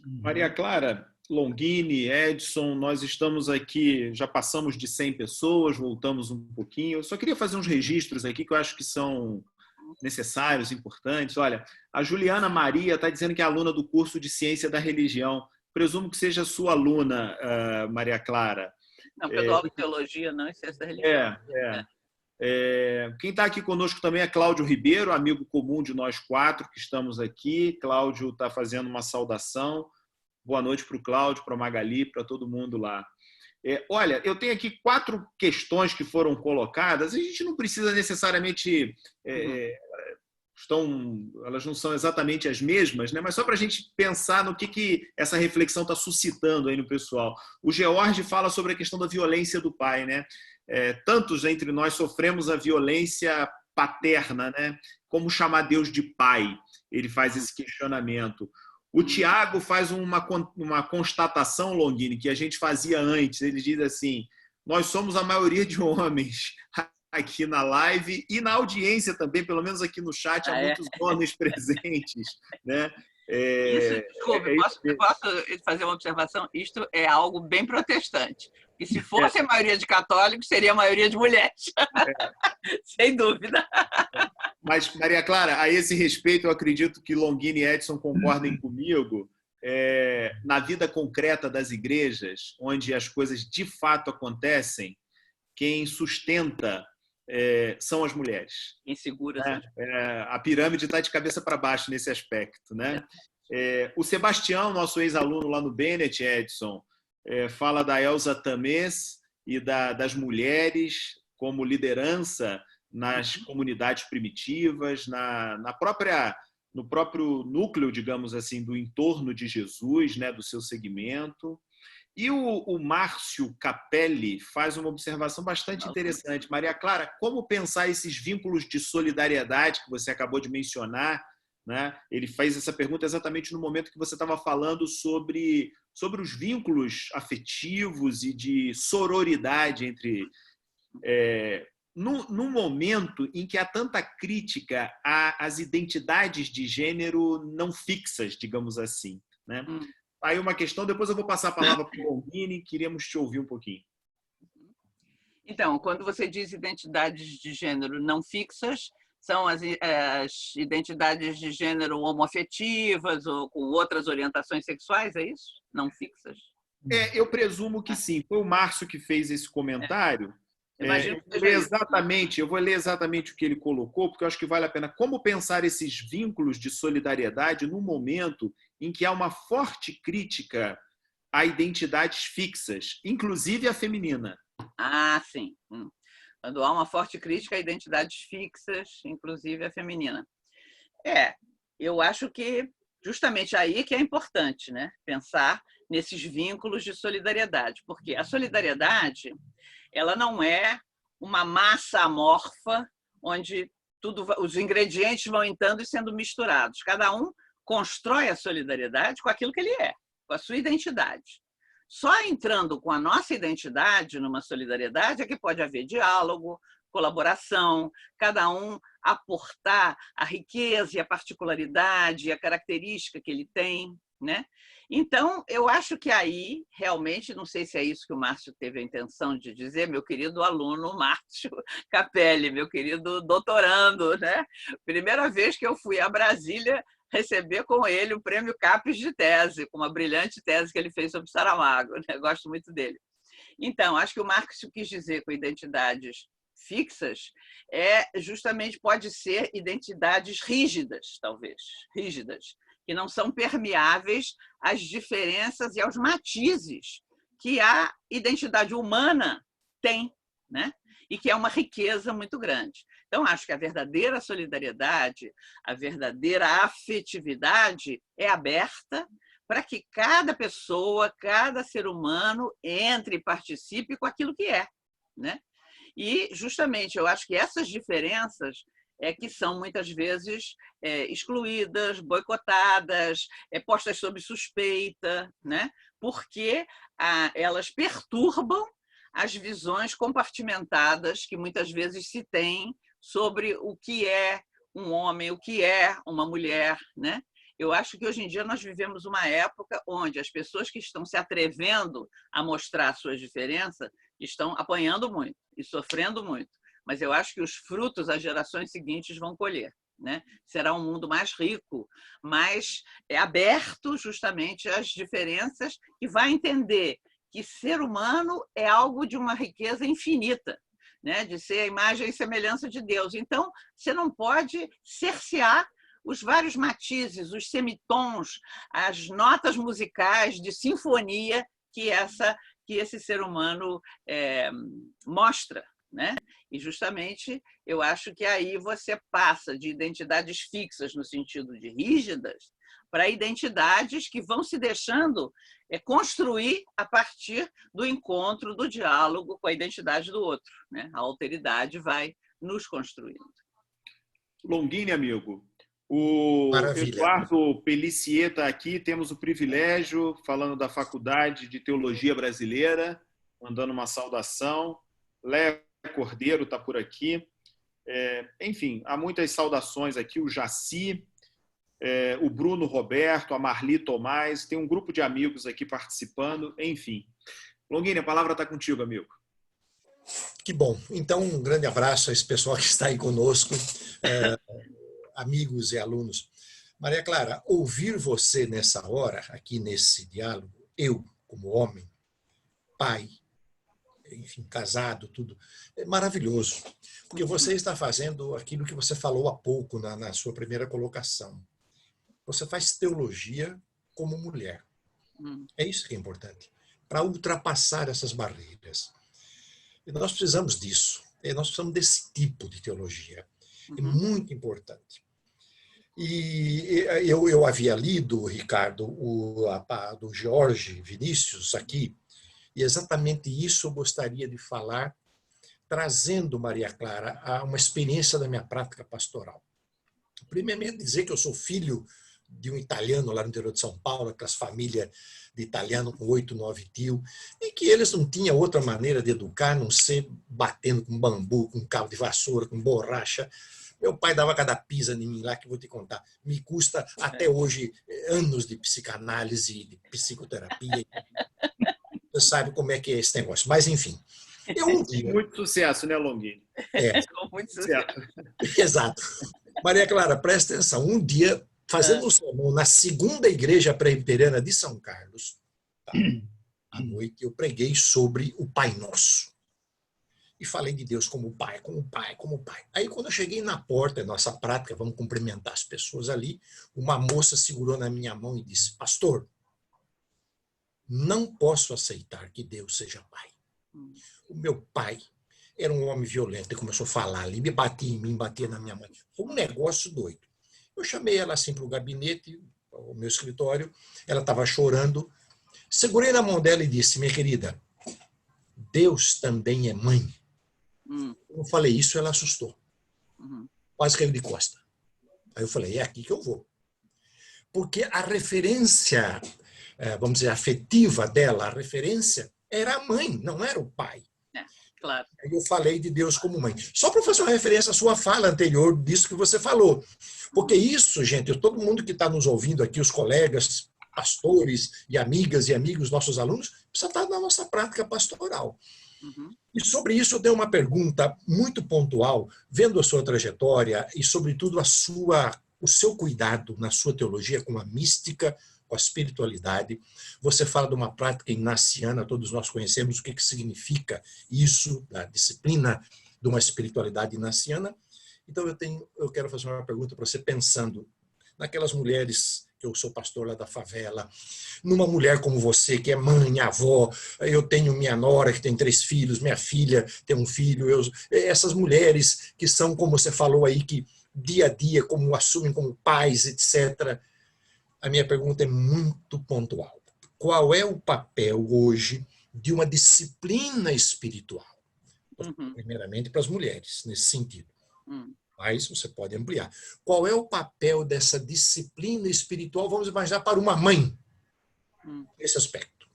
Maria Clara, Longini, Edson, nós estamos aqui, já passamos de 100 pessoas, voltamos um pouquinho. Eu só queria fazer uns registros aqui que eu acho que são necessários, importantes. Olha, a Juliana Maria está dizendo que é aluna do curso de Ciência da Religião. Presumo que seja sua aluna, Maria Clara. Não, porque eu dou aula de teologia, não em ciência da religião. Quem está aqui conosco também é Cláudio Ribeiro, amigo comum de nós 4 que estamos aqui. Cláudio está fazendo uma saudação. Boa noite para o Cláudio, para a Magali, para todo mundo lá. Olha, eu tenho aqui 4 questões que foram colocadas. A gente não precisa necessariamente... elas não são exatamente as mesmas, né? Mas só para a gente pensar no que essa reflexão está suscitando aí no pessoal. O George fala sobre a questão da violência do pai, né? Tantos entre nós sofremos a violência paterna, né? Como chamar Deus de pai? Ele faz esse questionamento. O Tiago faz uma constatação, Longini, que a gente fazia antes. Ele diz assim: nós somos a maioria de homens aqui na live e na audiência também, pelo menos aqui no chat, há muitos homens presentes, né? Desculpe, posso fazer uma observação? Isto é algo bem protestante. E se fosse a maioria de católicos, seria a maioria de mulheres. Sem dúvida. Mas, Maria Clara, a esse respeito, eu acredito que Longini e Edson concordem comigo. Na vida concreta das igrejas, onde as coisas de fato acontecem, quem sustenta são as mulheres. Inseguras. A pirâmide está de cabeça para baixo nesse aspecto, né? O Sebastião, nosso ex-aluno lá no Bennett, Edson, fala da Elza Tamés e das mulheres como liderança nas comunidades primitivas, no próprio núcleo, digamos assim, do entorno de Jesus, né, do seu segmento. E o Márcio Capelli faz uma observação bastante interessante. Maria Clara, como pensar esses vínculos de solidariedade que você acabou de mencionar, né? Ele fez essa pergunta exatamente no momento que você estava falando sobre os vínculos afetivos e de sororidade entre... num momento em que há tanta crítica às identidades de gênero não fixas, digamos assim, né? Aí uma questão, depois eu vou passar a palavra para o Longini, queríamos te ouvir um pouquinho. Então, quando você diz identidades de gênero não fixas, são as identidades de gênero homoafetivas ou com outras orientações sexuais, é isso? Não fixas? Eu presumo que sim. Foi o Márcio que fez esse comentário. Imagino que eu vou ler exatamente o que ele colocou, porque eu acho que vale a pena. Como pensar esses vínculos de solidariedade num momento em que há uma forte crítica a identidades fixas, inclusive a feminina? Ah, sim. Quando há uma forte crítica a identidades fixas, inclusive a feminina. Eu acho que justamente aí que é importante, né? Pensar nesses vínculos de solidariedade, porque a solidariedade ela não é uma massa amorfa onde os ingredientes vão entrando e sendo misturados. Cada um constrói a solidariedade com aquilo que ele é, com a sua identidade. Só entrando com a nossa identidade numa solidariedade é que pode haver diálogo, colaboração, cada um aportar a riqueza e a particularidade e a característica que ele tem, né? Então, eu acho que aí, realmente, não sei se é isso que o Márcio teve a intenção de dizer, meu querido aluno Márcio Capelli, meu querido doutorando, né? Primeira vez que eu fui a Brasília receber com ele o prêmio CAPES de tese, com uma brilhante tese que ele fez sobre Saramago, né? Gosto muito dele. Então, acho que o Márcio quis dizer com identidades fixas justamente pode ser identidades rígidas, talvez, rígidas, que não são permeáveis às diferenças e aos matizes que a identidade humana tem, né? E que é uma riqueza muito grande. Então, acho que a verdadeira solidariedade, a verdadeira afetividade é aberta para que cada pessoa, cada ser humano entre e participe com aquilo que é, né? E, justamente, eu acho que essas diferenças que são, muitas vezes, excluídas, boicotadas, postas sob suspeita, né? Porque elas perturbam as visões compartimentadas que, muitas vezes, se tem sobre o que é um homem, o que é uma mulher, né? Eu acho que, hoje em dia, nós vivemos uma época onde as pessoas que estão se atrevendo a mostrar suas diferenças estão apanhando muito e sofrendo muito. Mas eu acho que os frutos as gerações seguintes vão colher, né? Será um mundo mais rico, mais aberto justamente às diferenças, e vai entender que ser humano é algo de uma riqueza infinita, né? De ser a imagem e semelhança de Deus. Então, você não pode cercear os vários matizes, os semitons, as notas musicais de sinfonia que esse ser humano mostra, né? E, justamente, eu acho que aí você passa de identidades fixas, no sentido de rígidas, para identidades que vão se deixando construir a partir do encontro, do diálogo com a identidade do outro, né? A alteridade vai nos construindo. Longini, amigo, o Maravilha. Eduardo Pellissier está aqui, temos o privilégio, falando da Faculdade de Teologia Brasileira, mandando uma saudação. Léa Cordeiro está por aqui. Enfim, há muitas saudações aqui, o Jaci, o Bruno Roberto, a Marli Tomás, tem um grupo de amigos aqui participando, enfim. Longini, a palavra está contigo, amigo. Que bom. Então, um grande abraço a esse pessoal que está aí conosco, amigos e alunos. Maria Clara, ouvir você nessa hora, aqui nesse diálogo, eu, como homem, pai, enfim, casado, tudo, é maravilhoso. Porque você está fazendo aquilo que você falou há pouco na sua primeira colocação. Você faz teologia como mulher. É isso que é importante, para ultrapassar essas barreiras. E nós precisamos disso. Nós precisamos desse tipo de teologia. É muito importante. E eu havia lido, Ricardo, do Jorge Vinícius aqui, e exatamente isso eu gostaria de falar, trazendo, Maria Clara, a uma experiência da minha prática pastoral. Primeiramente, dizer que eu sou filho de um italiano lá no interior de São Paulo, aquelas famílias de italiano com 8, 9 tios, e que eles não tinham outra maneira de educar, a não ser batendo com bambu, com cabo de vassoura, com borracha. Meu pai dava cada pisa em mim lá, que eu vou te contar. Me custa até hoje anos de psicanálise, de psicoterapia. Você sabe como é que é esse negócio. Mas, enfim. Muito sucesso, né, Longini? Muito sucesso. Exato. Maria Clara, presta atenção. Um dia, fazendo um sermão na segunda igreja presbiteriana de São Carlos, à noite, eu preguei sobre o Pai Nosso. E falei de Deus como Pai, como Pai, como Pai. Aí, quando eu cheguei na porta, nossa prática, vamos cumprimentar as pessoas ali, uma moça segurou na minha mão e disse: pastor, não posso aceitar que Deus seja Pai. O meu pai era um homem violento, ele começou a falar ali, me batia em mim, batia na minha mãe. Foi um negócio doido. Eu chamei ela assim para o gabinete, o meu escritório, ela estava chorando, segurei na mão dela e disse: minha querida, Deus também é mãe. Eu falei isso, ela assustou. Quase caiu de costa. Aí eu falei: é aqui que eu vou. Porque a referência, vamos dizer, afetiva dela, a referência era a mãe, não era o pai. Claro. Aí eu falei de Deus como mãe. Só para fazer uma referência à sua fala anterior disso que você falou. Porque isso, gente, todo mundo que está nos ouvindo aqui, os colegas, pastores e amigas e amigos, nossos alunos, precisa estar na nossa prática pastoral. E sobre isso eu tenho uma pergunta muito pontual, vendo a sua trajetória e, sobretudo, o seu cuidado na sua teologia com a mística, com a espiritualidade. Você fala de uma prática ignaciana, todos nós conhecemos o que significa isso, da disciplina de uma espiritualidade inaciana. Então eu quero fazer uma pergunta para você, pensando naquelas mulheres, que eu sou pastor lá da favela, numa mulher como você, que é mãe, avó, eu tenho minha nora que tem 3 filhos, minha filha tem um filho, essas mulheres que são, como você falou aí, que dia a dia, como assumem como pais, etc. A minha pergunta é muito pontual. Qual é o papel hoje de uma disciplina espiritual? Primeiramente para as mulheres, nesse sentido. Mas você pode ampliar. Qual é o papel dessa disciplina espiritual, vamos imaginar, para uma mãe, nesse aspecto?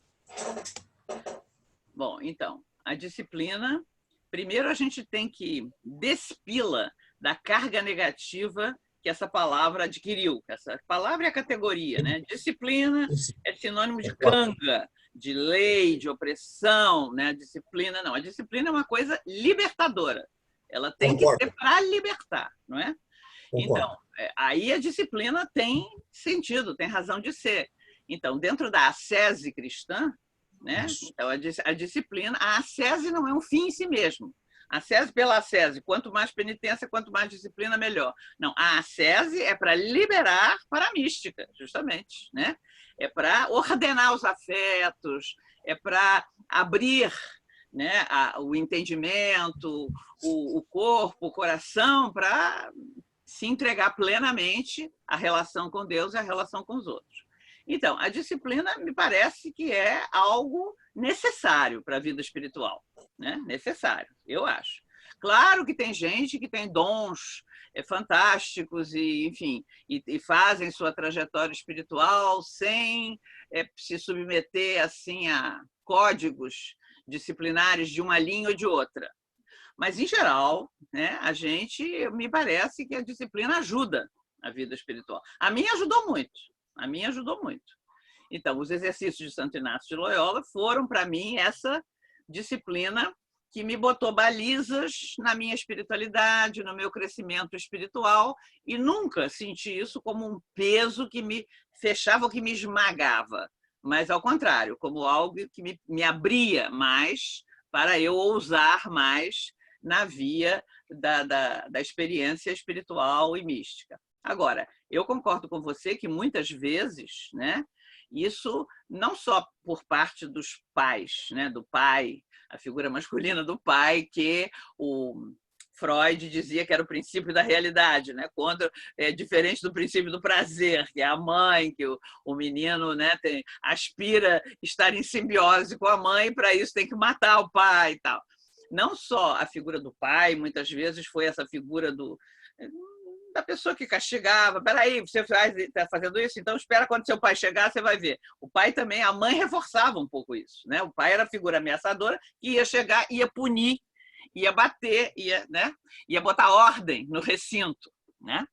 Bom, então, a disciplina, primeiro a gente tem que despi-la da carga negativa que essa palavra adquiriu. Essa palavra é a categoria, né? Disciplina é sinônimo de canga, de lei, de opressão, né? Disciplina não. A disciplina é uma coisa libertadora. Ela tem que ser para libertar, não é? Então, aí a disciplina tem sentido, tem razão de ser. Então, dentro da ascese cristã, né? Então, a disciplina, a ascese não é um fim em si mesmo. Ascese pela ascese, quanto mais penitência, quanto mais disciplina, melhor. Não, a ascese é para liberar para a mística, justamente, né? É para ordenar os afetos, é para abrir, né, o entendimento, o corpo, o coração, para se entregar plenamente à relação com Deus e à relação com os outros. Então, a disciplina me parece que é algo necessário para a vida espiritual, né? Necessário, eu acho. Claro que tem gente que tem dons fantásticos e, enfim, e fazem sua trajetória espiritual sem se submeter assim a códigos disciplinares de uma linha ou de outra. Mas, em geral, né, me parece que a disciplina ajuda a vida espiritual. A minha ajudou muito. Então, os exercícios de Santo Inácio de Loyola foram, para mim, essa disciplina que me botou balizas na minha espiritualidade, no meu crescimento espiritual, e nunca senti isso como um peso que me fechava ou que me esmagava, mas, ao contrário, como algo que me abria mais para eu ousar mais na via da experiência espiritual e mística. Agora, eu concordo com você que muitas vezes, né, isso não só por parte dos pais, né, do pai, a figura masculina do pai, que o Freud dizia que era o princípio da realidade, né? Quando é diferente do princípio do prazer, que é a mãe, que o menino, né, aspira estar em simbiose com a mãe, e para isso tem que matar o pai e tal. Não só a figura do pai, muitas vezes foi essa figura da pessoa que castigava. Peraí, você está fazendo isso? Então espera quando seu pai chegar, você vai ver. O pai também, a mãe reforçava um pouco isso, né? O pai era a figura ameaçadora que ia chegar, ia punir, ia bater, ia botar ordem no recinto, né?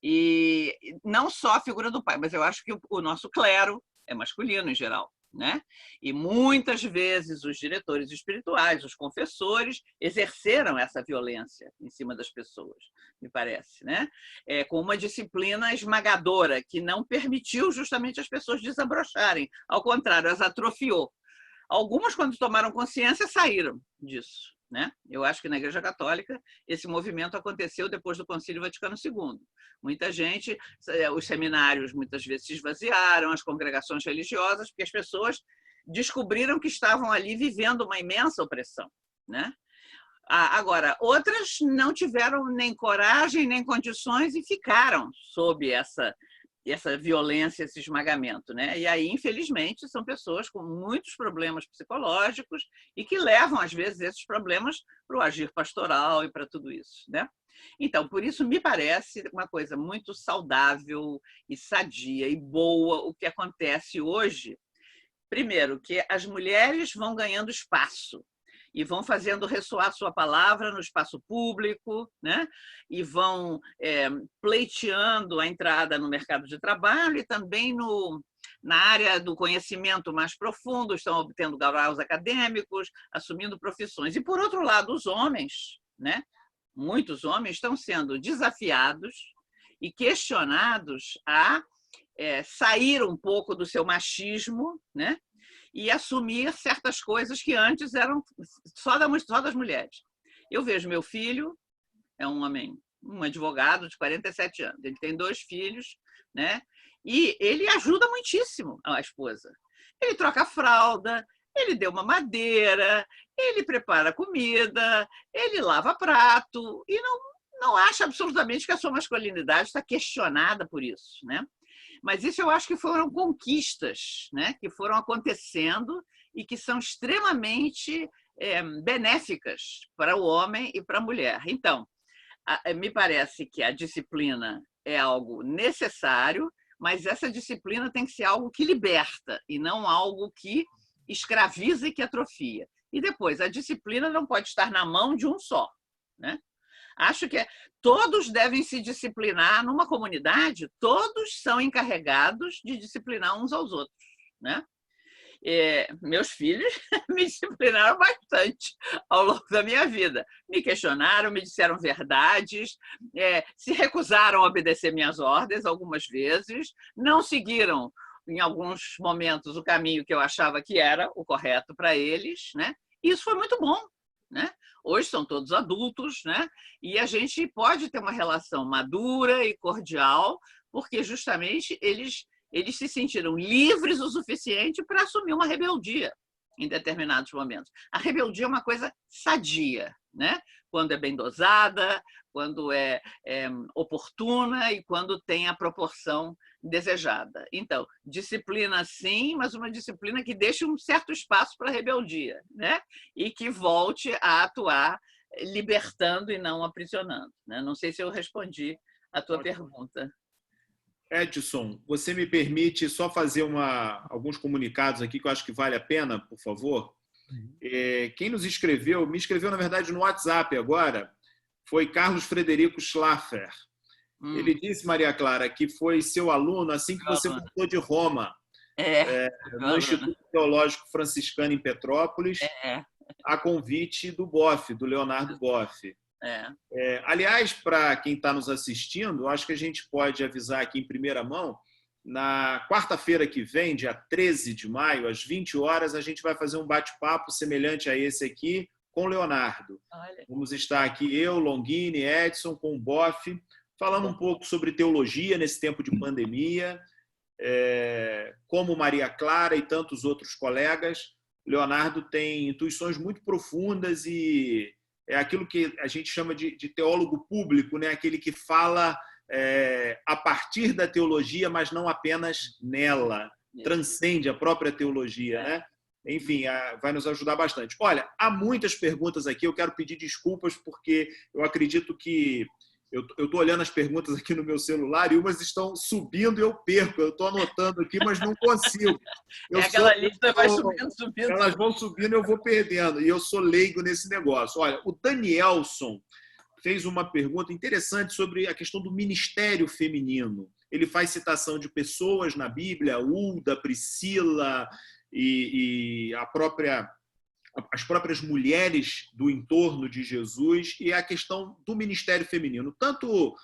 E não só a figura do pai, mas eu acho que o nosso clero é masculino em geral, né? E muitas vezes os diretores espirituais, os confessores, exerceram essa violência em cima das pessoas, me parece, né? Com uma disciplina esmagadora que não permitiu justamente as pessoas desabrocharem, ao contrário, as atrofiou. Algumas, quando tomaram consciência, saíram disso, né? Eu acho que na Igreja Católica esse movimento aconteceu depois do Concílio Vaticano II. Muita gente, os seminários muitas vezes se esvaziaram, as congregações religiosas, porque as pessoas descobriram que estavam ali vivendo uma imensa opressão, né? Agora, outras não tiveram nem coragem, nem condições e ficaram sob essa violência, esse esmagamento, né? E aí, infelizmente, são pessoas com muitos problemas psicológicos e que levam, às vezes, esses problemas para o agir pastoral e para tudo isso, né? Então, por isso, me parece uma coisa muito saudável e sadia e boa o que acontece hoje. Primeiro, que as mulheres vão ganhando espaço e vão fazendo ressoar sua palavra no espaço público, né? E vão pleiteando a entrada no mercado de trabalho e também na área do conhecimento mais profundo, estão obtendo graus acadêmicos, assumindo profissões. E, por outro lado, os homens, né? Muitos homens estão sendo desafiados e questionados a sair um pouco do seu machismo, né? E assumir certas coisas que antes eram só das mulheres. Eu vejo meu filho, é um homem, um advogado de 47 anos, ele tem 2 filhos, né? E ele ajuda muitíssimo a esposa. Ele troca a fralda, ele deu uma madeira, ele prepara comida, ele lava prato e não acha absolutamente que a sua masculinidade está questionada por isso, né? Mas isso eu acho que foram conquistas, né, que foram acontecendo e que são extremamente benéficas para o homem e para a mulher. Então, me parece que a disciplina é algo necessário, mas essa disciplina tem que ser algo que liberta e não algo que escraviza e que atrofia. E depois, a disciplina não pode estar na mão de um só, né? Acho que todos devem se disciplinar numa comunidade, todos são encarregados de disciplinar uns aos outros, né? Meus filhos me disciplinaram bastante ao longo da minha vida. Me questionaram, me disseram verdades, se recusaram a obedecer minhas ordens algumas vezes, não seguiram, em alguns momentos, o caminho que eu achava que era o correto para eles, né? E isso foi muito bom, né? Hoje são todos adultos, né? E a gente pode ter uma relação madura e cordial, porque justamente eles se sentiram livres o suficiente para assumir uma rebeldia em determinados momentos. A rebeldia é uma coisa sadia, né? Quando é bem dosada, quando é oportuna e quando tem a proporção desejada. Então, disciplina sim, mas uma disciplina que deixe um certo espaço para a rebeldia, né? E que volte a atuar libertando e não aprisionando, né? Não sei se eu respondi a tua pergunta. Edson, você me permite só fazer alguns comunicados aqui que eu acho que vale a pena, por favor? Quem me escreveu, na verdade, no WhatsApp agora, foi Carlos Frederico Schlaffer. Ele disse, Maria Clara, que foi seu aluno assim que você voltou de Roma, no Instituto Teológico Franciscano em Petrópolis, a convite do Boff, do Leonardo Boff. Aliás, para quem está nos assistindo, acho que a gente pode avisar aqui em primeira mão, na quarta-feira que vem, dia 13 de maio, às 20 horas, a gente vai fazer um bate-papo semelhante a esse aqui com o Leonardo. Vamos estar aqui eu, Longini, Edson, com o Boff, falando um pouco sobre teologia nesse tempo de pandemia, como Maria Clara e tantos outros colegas. Leonardo tem intuições muito profundas e é aquilo que a gente chama de teólogo público, né? Aquele que fala a partir da teologia, mas não apenas nela, transcende a própria teologia, né? Enfim, vai nos ajudar bastante. Olha, há muitas perguntas aqui, eu quero pedir desculpas porque eu acredito que eu estou olhando as perguntas aqui no meu celular e umas estão subindo e eu perco. Eu estou anotando aqui, mas não consigo. Aquela lista vai subindo. Elas vão subindo e eu vou perdendo. E eu sou leigo nesse negócio. Olha, o Danielson fez uma pergunta interessante sobre a questão do ministério feminino. Ele faz citação de pessoas na Bíblia, Hulda, Priscila e as próprias mulheres do entorno de Jesus e a questão do ministério feminino, tanto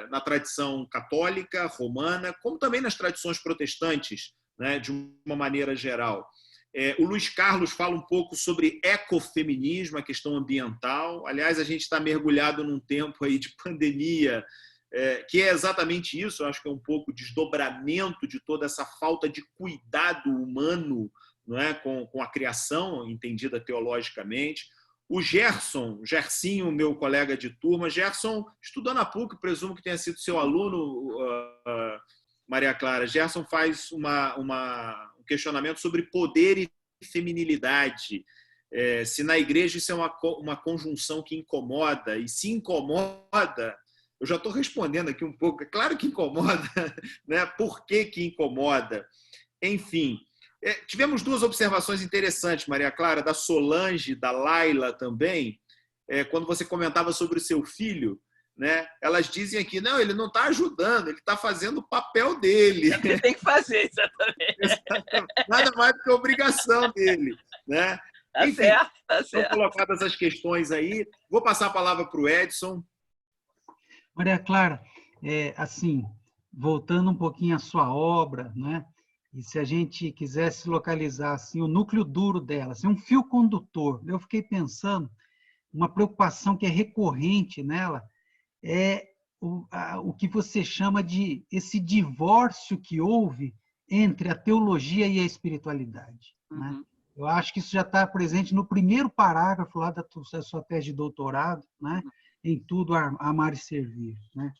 na tradição católica, romana, como também nas tradições protestantes, né, de uma maneira geral. O Luiz Carlos fala um pouco sobre ecofeminismo, a questão ambiental. Aliás, a gente está mergulhado num tempo aí de pandemia, que é exatamente isso. Eu acho que é um pouco desdobramento de toda essa falta de cuidado humano, não é? com a criação, entendida teologicamente. O Gersinho, meu colega de turma, Gerson estudou na PUC, presumo que tenha sido seu aluno, Maria Clara. Gerson faz um questionamento sobre poder e feminilidade. Se na igreja isso é uma conjunção que incomoda, e se incomoda, eu já estou respondendo aqui um pouco, é claro que incomoda, né? Por que incomoda? Enfim, tivemos duas observações interessantes, Maria Clara, da Solange, da Laila também, quando você comentava sobre o seu filho, né? Elas dizem aqui, não, ele não está ajudando, ele está fazendo o papel dele. É o que ele tem que fazer, exatamente. Nada mais do que a obrigação dele, né? Tá Enfim, certo, tá certo. Estão colocadas as questões aí. Vou passar a palavra para o Edson. Maria Clara, assim, voltando um pouquinho à sua obra, né? E se a gente quisesse localizar assim, o núcleo duro dela, assim, um fio condutor, eu fiquei pensando uma preocupação que é recorrente nela é o que você chama de esse divórcio que houve entre a teologia e a espiritualidade, né? Eu acho que isso já está presente no primeiro parágrafo lá da sua tese de doutorado, né? Em Tudo, Amar e Servir, né?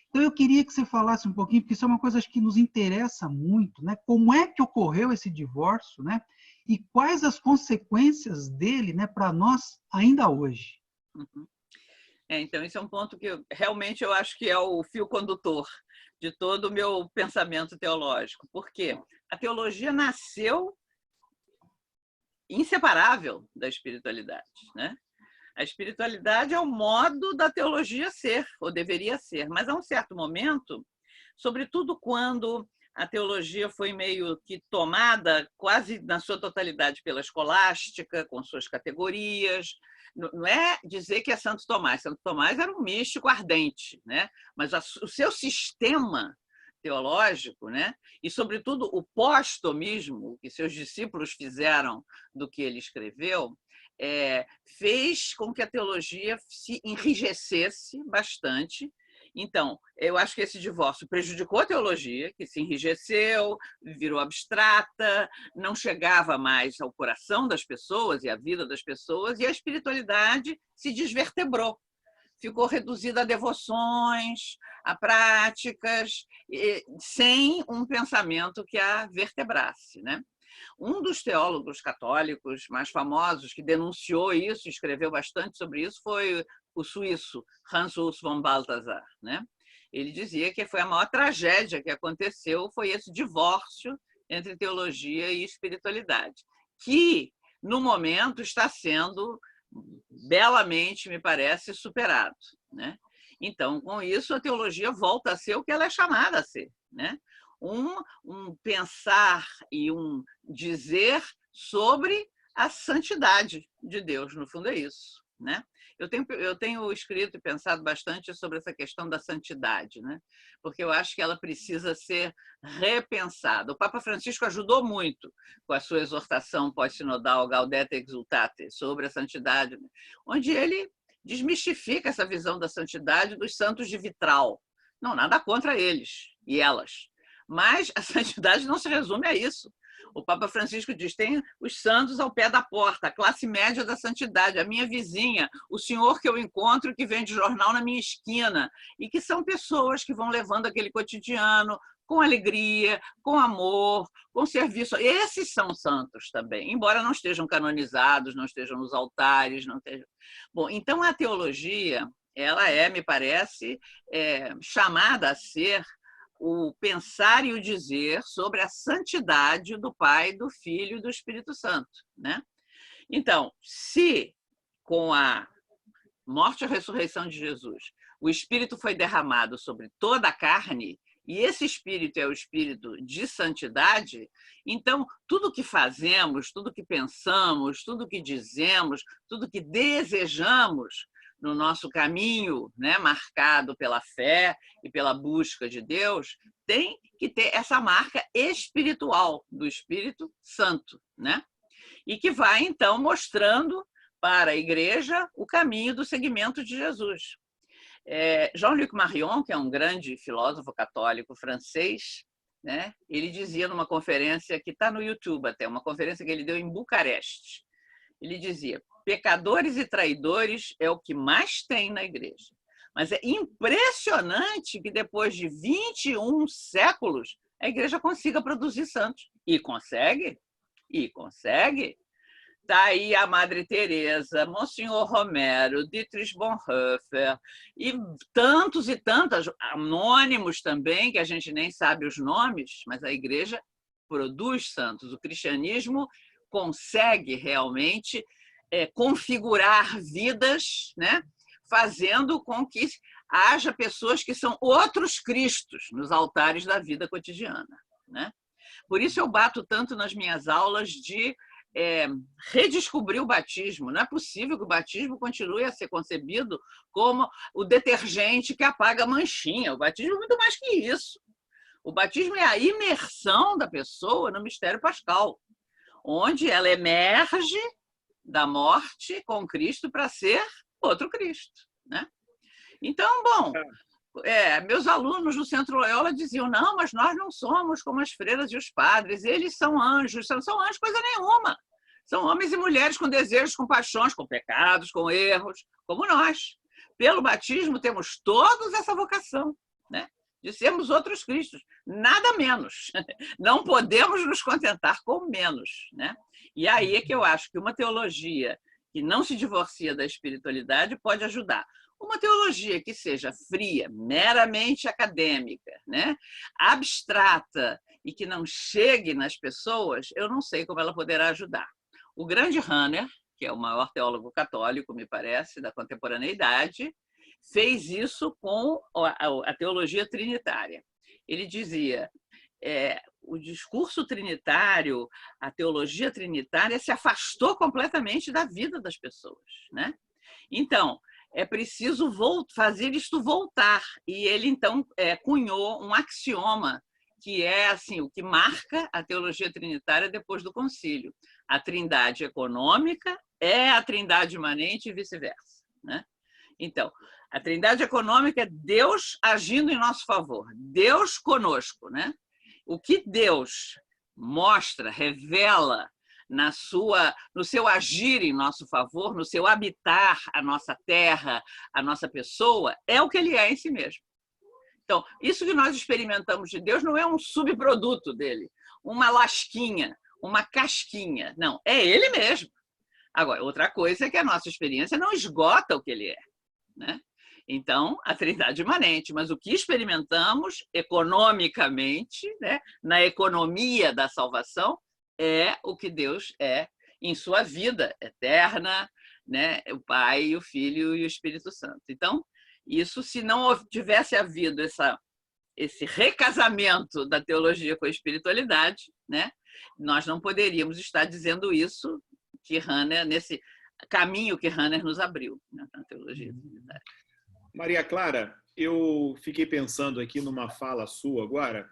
Então, eu queria que você falasse um pouquinho, porque isso é uma coisa que nos interessa muito, né? Como é que ocorreu esse divórcio, né? E quais as consequências dele, né, para nós ainda hoje? Então, esse é um ponto que realmente eu acho que é o fio condutor de todo o meu pensamento teológico. Por quê? A teologia nasceu inseparável da espiritualidade, né? A espiritualidade é o modo da teologia ser, ou deveria ser, mas a um certo momento, sobretudo quando a teologia foi meio que tomada quase na sua totalidade pela escolástica, com suas categorias. Não é dizer que é Santo Tomás. Santo Tomás era um místico ardente, né? Mas o seu sistema teológico, né? E, sobretudo, o pós-tomismo, que seus discípulos fizeram do que ele escreveu, fez com que a teologia se enrijecesse bastante. Então, eu acho que esse divórcio prejudicou a teologia, que se enrijeceu, virou abstrata, não chegava mais ao coração das pessoas e à vida das pessoas, e a espiritualidade se desvertebrou. Ficou reduzida a devoções, a práticas, sem um pensamento que a vertebrasse, né? Um dos teólogos católicos mais famosos que denunciou isso, escreveu bastante sobre isso, foi o suíço Hans Urs von Balthasar, né? Ele dizia que foi a maior tragédia que aconteceu, foi esse divórcio entre teologia e espiritualidade, que, no momento, está sendo belamente, me parece, superado, né? Então, com isso, a teologia volta a ser o que ela é chamada a ser, né? Um pensar e um dizer sobre a santidade de Deus, no fundo é isso, né? Eu tenho escrito e pensado bastante sobre essa questão da santidade, né? Porque eu acho que ela precisa ser repensada. O Papa Francisco ajudou muito com a sua exortação pós-sinodal Gaudete Exultate sobre a santidade, onde ele desmistifica essa visão da santidade dos santos de vitral. Não, nada contra eles e elas. Mas a santidade não se resume a isso. O Papa Francisco diz, tem os santos ao pé da porta, a classe média da santidade, a minha vizinha, o senhor que eu encontro que vende jornal na minha esquina, e que são pessoas que vão levando aquele cotidiano com alegria, com amor, com serviço. Esses são santos também, embora não estejam canonizados, não estejam nos altares. Não estejam... Bom, então a teologia, ela me parece, chamada a ser o pensar e o dizer sobre a santidade do Pai, do Filho e do Espírito Santo, né? Então, se com a morte e a ressurreição de Jesus, o Espírito foi derramado sobre toda a carne, e esse Espírito é o Espírito de santidade, então tudo que fazemos, tudo que pensamos, tudo que dizemos, tudo que desejamos no nosso caminho, né, marcado pela fé e pela busca de Deus, tem que ter essa marca espiritual do Espírito Santo, né? E que vai, então, mostrando para a Igreja o caminho do seguimento de Jesus. Jean-Luc Marion, que é um grande filósofo católico francês, né, ele dizia numa conferência que está no YouTube até, uma conferência que ele deu em Bucareste, ele dizia: pecadores e traidores é o que mais tem na igreja. Mas é impressionante que depois de 21 séculos a igreja consiga produzir santos. E consegue. Está aí a Madre Teresa, Monsenhor Romero, Dietrich Bonhoeffer e tantos e tantas, anônimos também, que a gente nem sabe os nomes, mas a igreja produz santos. O cristianismo consegue realmente configurar vidas, né, fazendo com que haja pessoas que são outros cristos nos altares da vida cotidiana, né? Por isso eu bato tanto nas minhas aulas de redescobrir o batismo. Não é possível que o batismo continue a ser concebido como o detergente que apaga a manchinha. O batismo é muito mais que isso. O batismo é a imersão da pessoa no mistério pascal, onde ela emerge da morte com Cristo para ser outro Cristo, né? Então, bom, meus alunos do Centro Loyola diziam, não, mas nós não somos como as freiras e os padres, eles são anjos. São anjos coisa nenhuma. São homens e mulheres com desejos, com paixões, com pecados, com erros, como nós. Pelo batismo temos todos essa vocação, né? De sermos outros Cristos, nada menos. Não podemos nos contentar com menos, né? E aí é que eu acho que uma teologia que não se divorcia da espiritualidade pode ajudar. Uma teologia que seja fria, meramente acadêmica, né? Abstrata e que não chegue nas pessoas, eu não sei como ela poderá ajudar. O grande Rahner, que é o maior teólogo católico, me parece, da contemporaneidade, fez isso com a teologia trinitária. Ele dizia, o discurso trinitário, a teologia trinitária se afastou completamente da vida das pessoas, né? Então, é preciso fazer isto voltar. E ele, então, cunhou um axioma, que é assim, o que marca a teologia trinitária depois do concílio. A trindade econômica é a trindade imanente e vice-versa, né? Então, a trindade econômica é Deus agindo em nosso favor, Deus conosco, né? O que Deus mostra, revela no seu agir em nosso favor, no seu habitar a nossa terra, a nossa pessoa, é o que ele é em si mesmo. Então, isso que nós experimentamos de Deus não é um subproduto dele, uma lasquinha, uma casquinha. Não, é ele mesmo. Agora, outra coisa é que a nossa experiência não esgota o que ele é, né? Então, a trindade imanente, mas o que experimentamos economicamente, né, na economia da salvação, é o que Deus é em sua vida eterna, né, o Pai, o Filho e o Espírito Santo. Então, isso, se não tivesse havido esse recasamento da teologia com a espiritualidade, né, nós não poderíamos estar dizendo isso que Rahner, nesse caminho que Rahner nos abriu, né, na teologia trinitária. Maria Clara, eu fiquei pensando aqui numa fala sua agora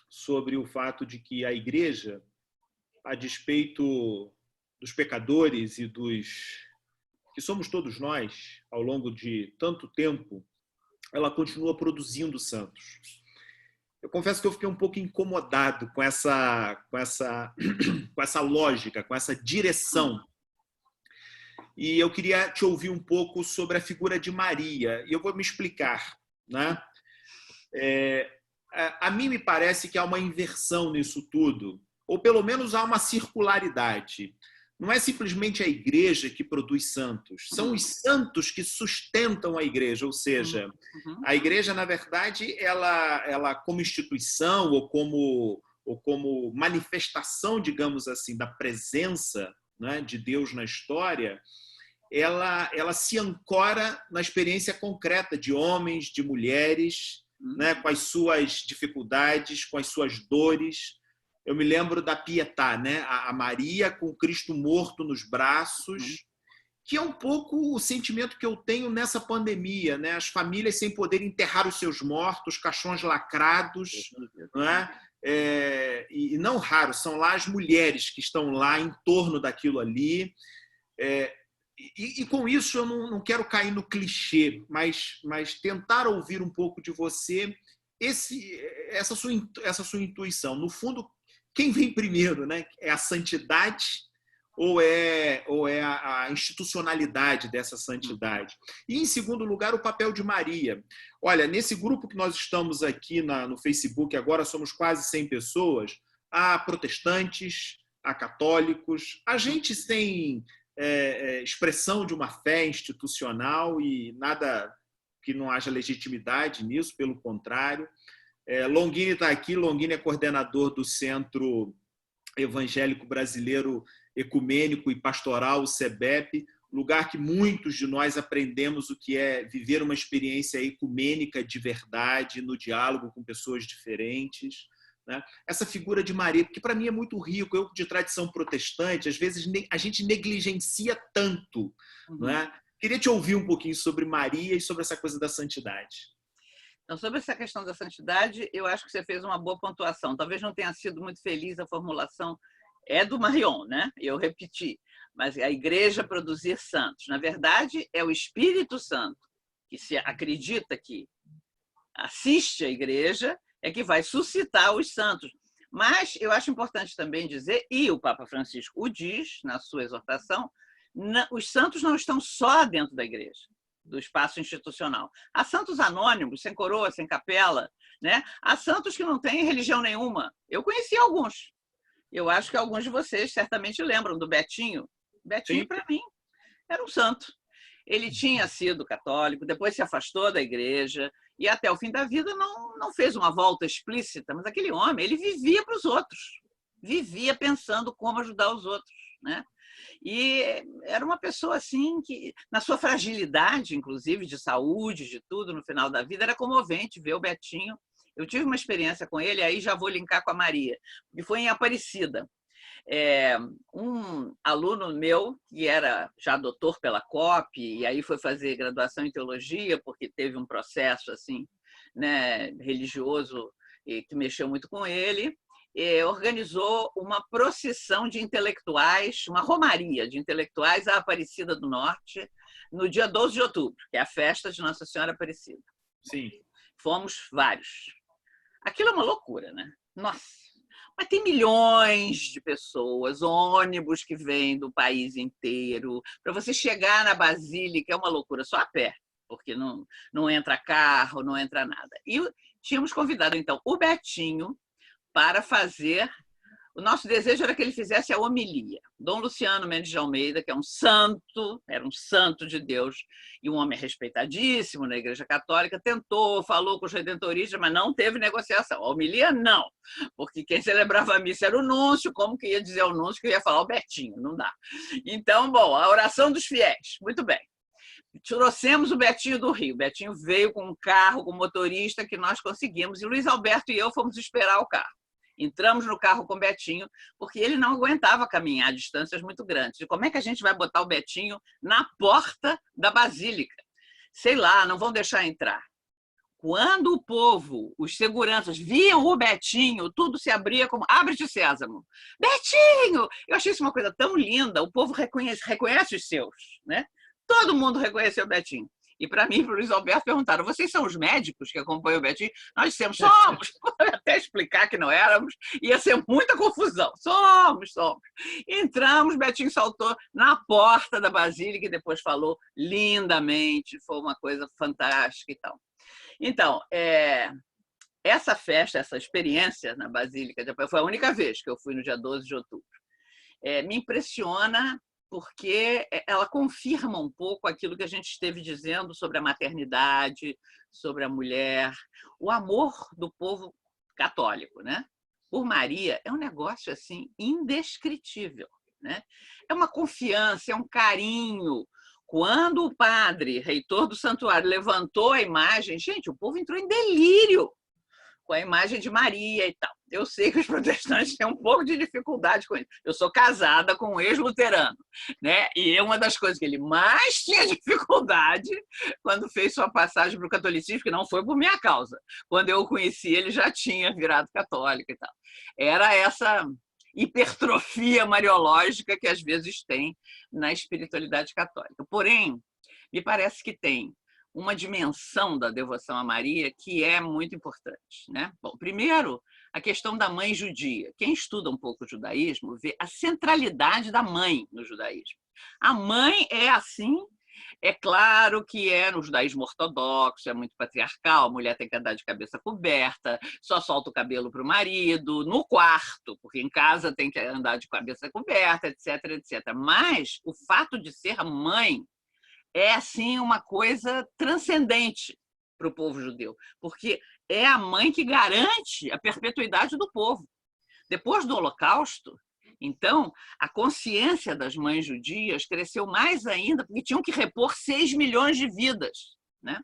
sobre o fato de que a Igreja, a despeito dos pecadores e dos que somos todos nós, ao longo de tanto tempo, ela continua produzindo santos. Eu confesso que eu fiquei um pouco incomodado com essa lógica, com essa direção. E eu queria te ouvir um pouco sobre a figura de Maria. E eu vou me explicar, né? A mim me parece que há uma inversão nisso tudo, ou pelo menos há uma circularidade. Não é simplesmente a Igreja que produz santos, são os santos que sustentam a Igreja, ou seja, a Igreja, na verdade, ela como instituição ou como manifestação, digamos assim, da presença, né, de Deus na história, ela se ancora na experiência concreta de homens, de mulheres, né, com as suas dificuldades, com as suas dores. Eu me lembro da Pietà, né, a Maria com Cristo morto nos braços, que é um pouco o sentimento que eu tenho nessa pandemia, né? As famílias sem poder enterrar os seus mortos, caixões lacrados, né? E não raro, são lá as mulheres que estão lá em torno daquilo ali. E com isso eu não quero cair no clichê, mas tentar ouvir um pouco de você essa sua intuição. No fundo, quem vem primeiro, né? É a santidade ou é a institucionalidade dessa santidade? E, em segundo lugar, o papel de Maria. Olha, nesse grupo que nós estamos aqui no Facebook, agora somos quase 100 pessoas, há protestantes, há católicos, há gente sem expressão de uma fé institucional e nada que não haja legitimidade nisso, pelo contrário. Longini está aqui, Longini é coordenador do Centro Evangélico Brasileiro Ecumênico e Pastoral, o CEBEP, lugar que muitos de nós aprendemos o que é viver uma experiência ecumênica de verdade, no diálogo com pessoas diferentes, né? Essa figura de Maria, porque para mim é muito rico, eu de tradição protestante, às vezes a gente negligencia tanto, né? Queria te ouvir um pouquinho sobre Maria e sobre essa coisa da santidade. Então, sobre essa questão da santidade, eu acho que você fez uma boa pontuação. Talvez não tenha sido muito feliz a formulação, é do Marion, né? Eu repeti. mas a igreja produzir santos. Na verdade, é o Espírito Santo, que se acredita que assiste à igreja, é que vai suscitar os santos. Mas eu acho importante também dizer, e o Papa Francisco o diz na sua exortação, os santos não estão só dentro da igreja, do espaço institucional. Há santos anônimos, sem coroa, sem capela, né? Há santos que não têm religião nenhuma. Eu conheci alguns. Eu acho que alguns de vocês certamente lembram do Betinho. Betinho, para mim, era um santo. Ele tinha sido católico, depois se afastou da igreja e até o fim da vida não fez uma volta explícita, mas aquele homem, ele vivia para os outros, vivia pensando como ajudar os outros, né? E era uma pessoa assim que, na sua fragilidade, inclusive de saúde, de tudo, no final da vida, era comovente ver o Betinho. Eu tive uma experiência com ele, aí já vou linkar com a Maria, que foi em Aparecida. Um aluno meu, que era já doutor pela COP, e aí foi fazer graduação em teologia, porque teve um processo assim, né, religioso que mexeu muito com ele, organizou uma procissão de intelectuais, uma romaria de intelectuais à Aparecida do Norte, no dia 12 de outubro, que é a festa de Nossa Senhora Aparecida. Sim. Fomos vários. Aquilo é uma loucura, né? Nossa! Mas tem milhões de pessoas, ônibus que vêm do país inteiro. Para você chegar na Basílica é uma loucura, só a pé, porque não entra carro, não entra nada. E tínhamos convidado, então, o Betinho para fazer... O nosso desejo era que ele fizesse a homilia. Dom Luciano Mendes de Almeida, que é um santo, era um santo de Deus, e um homem respeitadíssimo na Igreja Católica, tentou, falou com os redentoristas, mas não teve negociação. A homilia, não, porque quem celebrava a missa era o núncio, como que ia dizer ao núncio que ia falar o Betinho? Não dá. Então, bom, a oração dos fiéis, muito bem. Trouxemos o Betinho do Rio. O Betinho veio com um carro, com motorista, que nós conseguimos, e Luiz Alberto e eu fomos esperar o carro. Entramos no carro com o Betinho, porque ele não aguentava caminhar distâncias muito grandes. E como é que a gente vai botar o Betinho na porta da Basílica? Sei lá, não vão deixar entrar. Quando o povo, os seguranças, viam o Betinho, tudo se abria como abre-te sésamo. Betinho! Eu achei isso uma coisa tão linda, o povo reconhece os seus, né? Todo mundo reconheceu o Betinho. E para mim, para o Luiz Alberto, perguntaram, vocês são os médicos que acompanham o Betinho? Nós dissemos, somos. Até explicar que não éramos, ia ser muita confusão. Somos. Entramos, Betinho saltou na porta da Basílica e depois falou lindamente, foi uma coisa fantástica e tal. Então, essa festa, essa experiência na Basílica, foi a única vez que eu fui no dia 12 de outubro. Me impressiona porque ela confirma um pouco aquilo que a gente esteve dizendo sobre a maternidade, sobre a mulher, o amor do povo católico, né? Por Maria é um negócio assim indescritível, né? É uma confiança, é um carinho. Quando o padre, reitor do santuário, levantou a imagem, gente, o povo entrou em delírio com a imagem de Maria e tal. Eu sei que os protestantes têm um pouco de dificuldade com isso. Eu sou casada com um ex-luterano, né? E uma das coisas que ele mais tinha dificuldade quando fez sua passagem para o catolicismo, que não foi por minha causa. Quando eu o conheci, ele já tinha virado católico e tal. Era essa hipertrofia mariológica que às vezes tem na espiritualidade católica. Porém, me parece que tem uma dimensão da devoção a Maria que é muito importante, né? Bom, primeiro, a questão da mãe judia. Quem estuda um pouco o judaísmo vê a centralidade da mãe no judaísmo. A mãe é assim, é claro que no judaísmo ortodoxo, é muito patriarcal, a mulher tem que andar de cabeça coberta, só solta o cabelo para o marido, no quarto, porque em casa tem que andar de cabeça coberta, etc, etc. Mas o fato de ser mãe é assim uma coisa transcendente para o povo judeu, porque é a mãe que garante a perpetuidade do povo. Depois do Holocausto, então, a consciência das mães judias cresceu mais ainda, porque tinham que repor 6 milhões de vidas, né?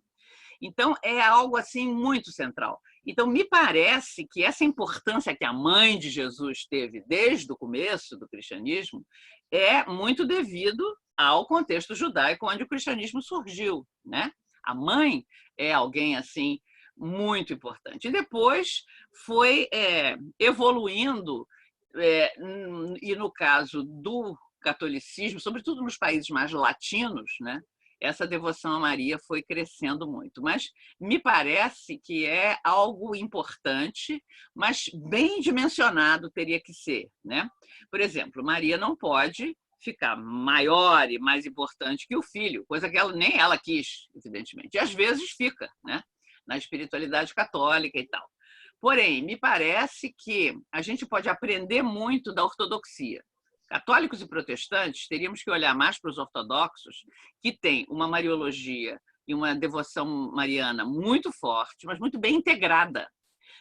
Então, é algo assim muito central. Então, me parece que essa importância que a mãe de Jesus teve desde o começo do cristianismo é muito devido ao contexto judaico onde o cristianismo surgiu, né? A mãe é alguém assim muito importante. E depois foi evoluindo, e no caso do catolicismo, sobretudo nos países mais latinos, né, essa devoção a Maria foi crescendo muito. Mas me parece que é algo importante, mas bem dimensionado teria que ser, né? Por exemplo, Maria não pode ficar maior e mais importante que o filho, coisa que nem ela quis, evidentemente. E às vezes fica, né, na espiritualidade católica e tal. Porém, me parece que a gente pode aprender muito da ortodoxia. Católicos e protestantes teríamos que olhar mais para os ortodoxos, que têm uma mariologia e uma devoção mariana muito forte, mas muito bem integrada.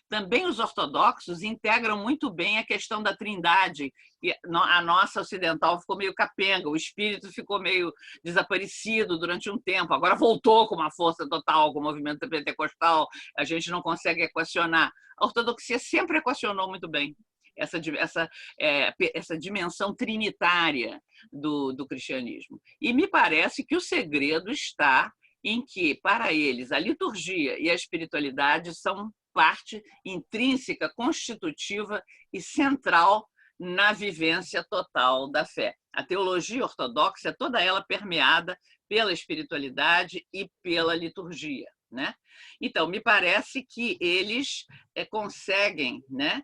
Também os ortodoxos integram muito bem a questão da trindade. E a nossa ocidental ficou meio capenga, o espírito ficou meio desaparecido durante um tempo, agora voltou com uma força total, com o movimento pentecostal, a gente não consegue equacionar. A ortodoxia sempre equacionou muito bem essa dimensão trinitária do cristianismo. E me parece que o segredo está em que, para eles, a liturgia e a espiritualidade são parte intrínseca, constitutiva e central na vivência total da fé. A teologia ortodoxa é toda ela permeada pela espiritualidade e pela liturgia, né? Então, me parece que eles conseguem, né,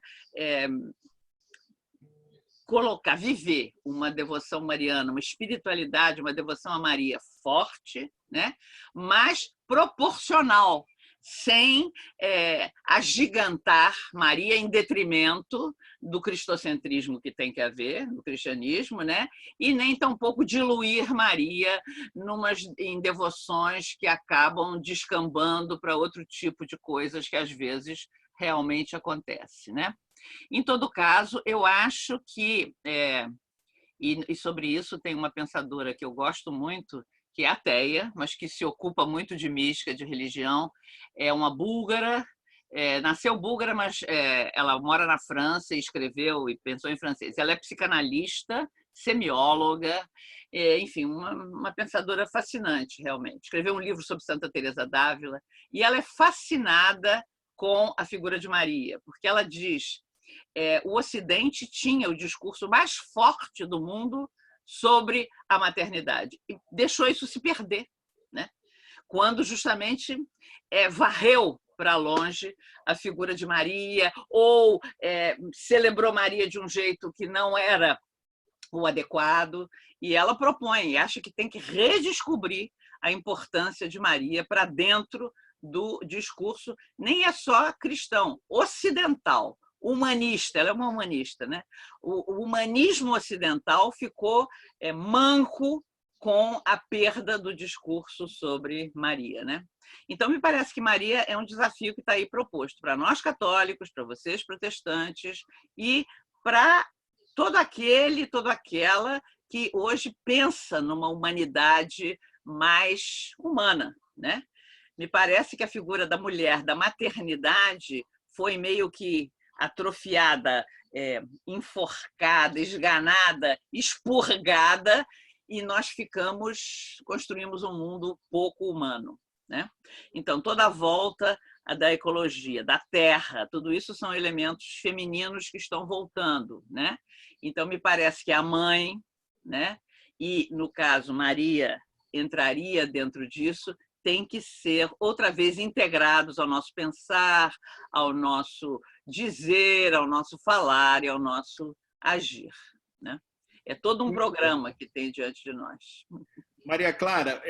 viver uma devoção mariana, uma espiritualidade, uma devoção a Maria forte, né, mas proporcional, sem agigantar Maria em detrimento do cristocentrismo que tem que haver no cristianismo, né? E nem tampouco diluir Maria em devoções que acabam descambando para outro tipo de coisas que às vezes realmente acontece, né? Em todo caso, eu acho que, e sobre isso tem uma pensadora que eu gosto muito, que é ateia, mas que se ocupa muito de mística, de religião, é uma búlgara, nasceu búlgara, mas ela mora na França e escreveu e pensou em francês. Ela é psicanalista, semióloga, enfim, uma pensadora fascinante, realmente. Escreveu um livro sobre Santa Teresa d'Ávila e ela é fascinada com a figura de Maria, porque ela diz o Ocidente tinha o discurso mais forte do mundo sobre a maternidade e deixou isso se perder, né? Quando justamente varreu para longe a figura de Maria ou celebrou Maria de um jeito que não era o adequado, e ela propõe e acha que tem que redescobrir a importância de Maria para dentro do discurso, nem é só cristão, ocidental, humanista, ela é uma humanista, né? O humanismo ocidental ficou manco com a perda do discurso sobre Maria, né? Então, me parece que Maria é um desafio que está aí proposto para nós católicos, para vocês protestantes e para todo aquele, toda aquela que hoje pensa numa humanidade mais humana, né? Me parece que a figura da mulher, da maternidade, foi meio que atrofiada, enforcada, esganada, expurgada, e nós construímos um mundo pouco humano, né? Então, toda a volta da ecologia, da terra, tudo isso são elementos femininos que estão voltando, né? Então, me parece que a mãe, né, e, no caso, Maria entraria dentro disso, tem que ser, outra vez, integrados ao nosso pensar, ao nosso dizer, ao nosso falar e ao nosso agir, né? É todo um programa que tem diante de nós. Maria Clara,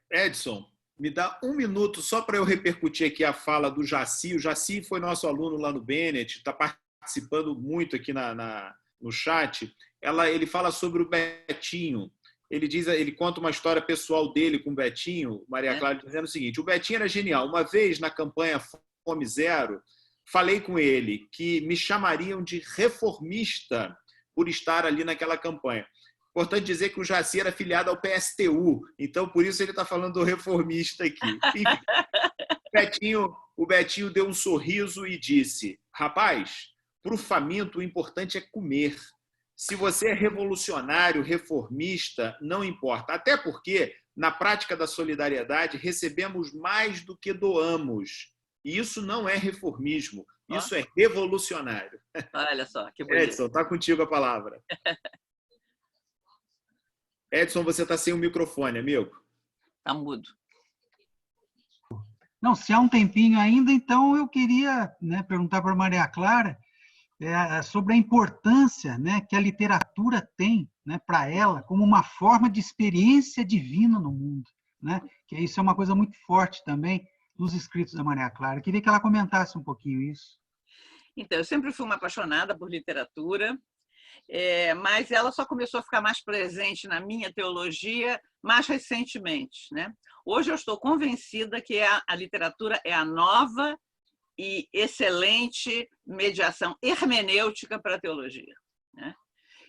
Edson, me dá um minuto só para eu repercutir aqui a fala do Jaci. O Jaci foi nosso aluno lá no Bennett, está participando muito aqui no chat. Ele fala sobre o Betinho. Ele conta uma história pessoal dele com o Betinho, Maria Clara, dizendo o seguinte: o Betinho era genial. Uma vez, na campanha Fome Zero, falei com ele que me chamariam de reformista por estar ali naquela campanha. Importante dizer que o Jaci era filiado ao PSTU, então por isso ele está falando do reformista aqui. Enfim, o Betinho deu um sorriso e disse: rapaz, para o faminto o importante é comer. Se você é revolucionário, reformista, não importa. Até porque, na prática da solidariedade, recebemos mais do que doamos. E isso não é reformismo, isso é revolucionário. Olha só, que bonito. Edson, está contigo a palavra. Edson, você está sem o microfone, amigo. Está mudo. Não, se há um tempinho ainda, então eu queria, né, perguntar para a Maria Clara sobre a importância, né, que a literatura tem, né, para ela como uma forma de experiência divina no mundo, né? Que isso é uma coisa muito forte também nos escritos da Maria Clara. Eu queria que ela comentasse um pouquinho isso. Então, eu sempre fui uma apaixonada por literatura, mas ela só começou a ficar mais presente na minha teologia mais recentemente, né? Hoje eu estou convencida que a literatura é a nova e excelente mediação hermenêutica para a teologia, né?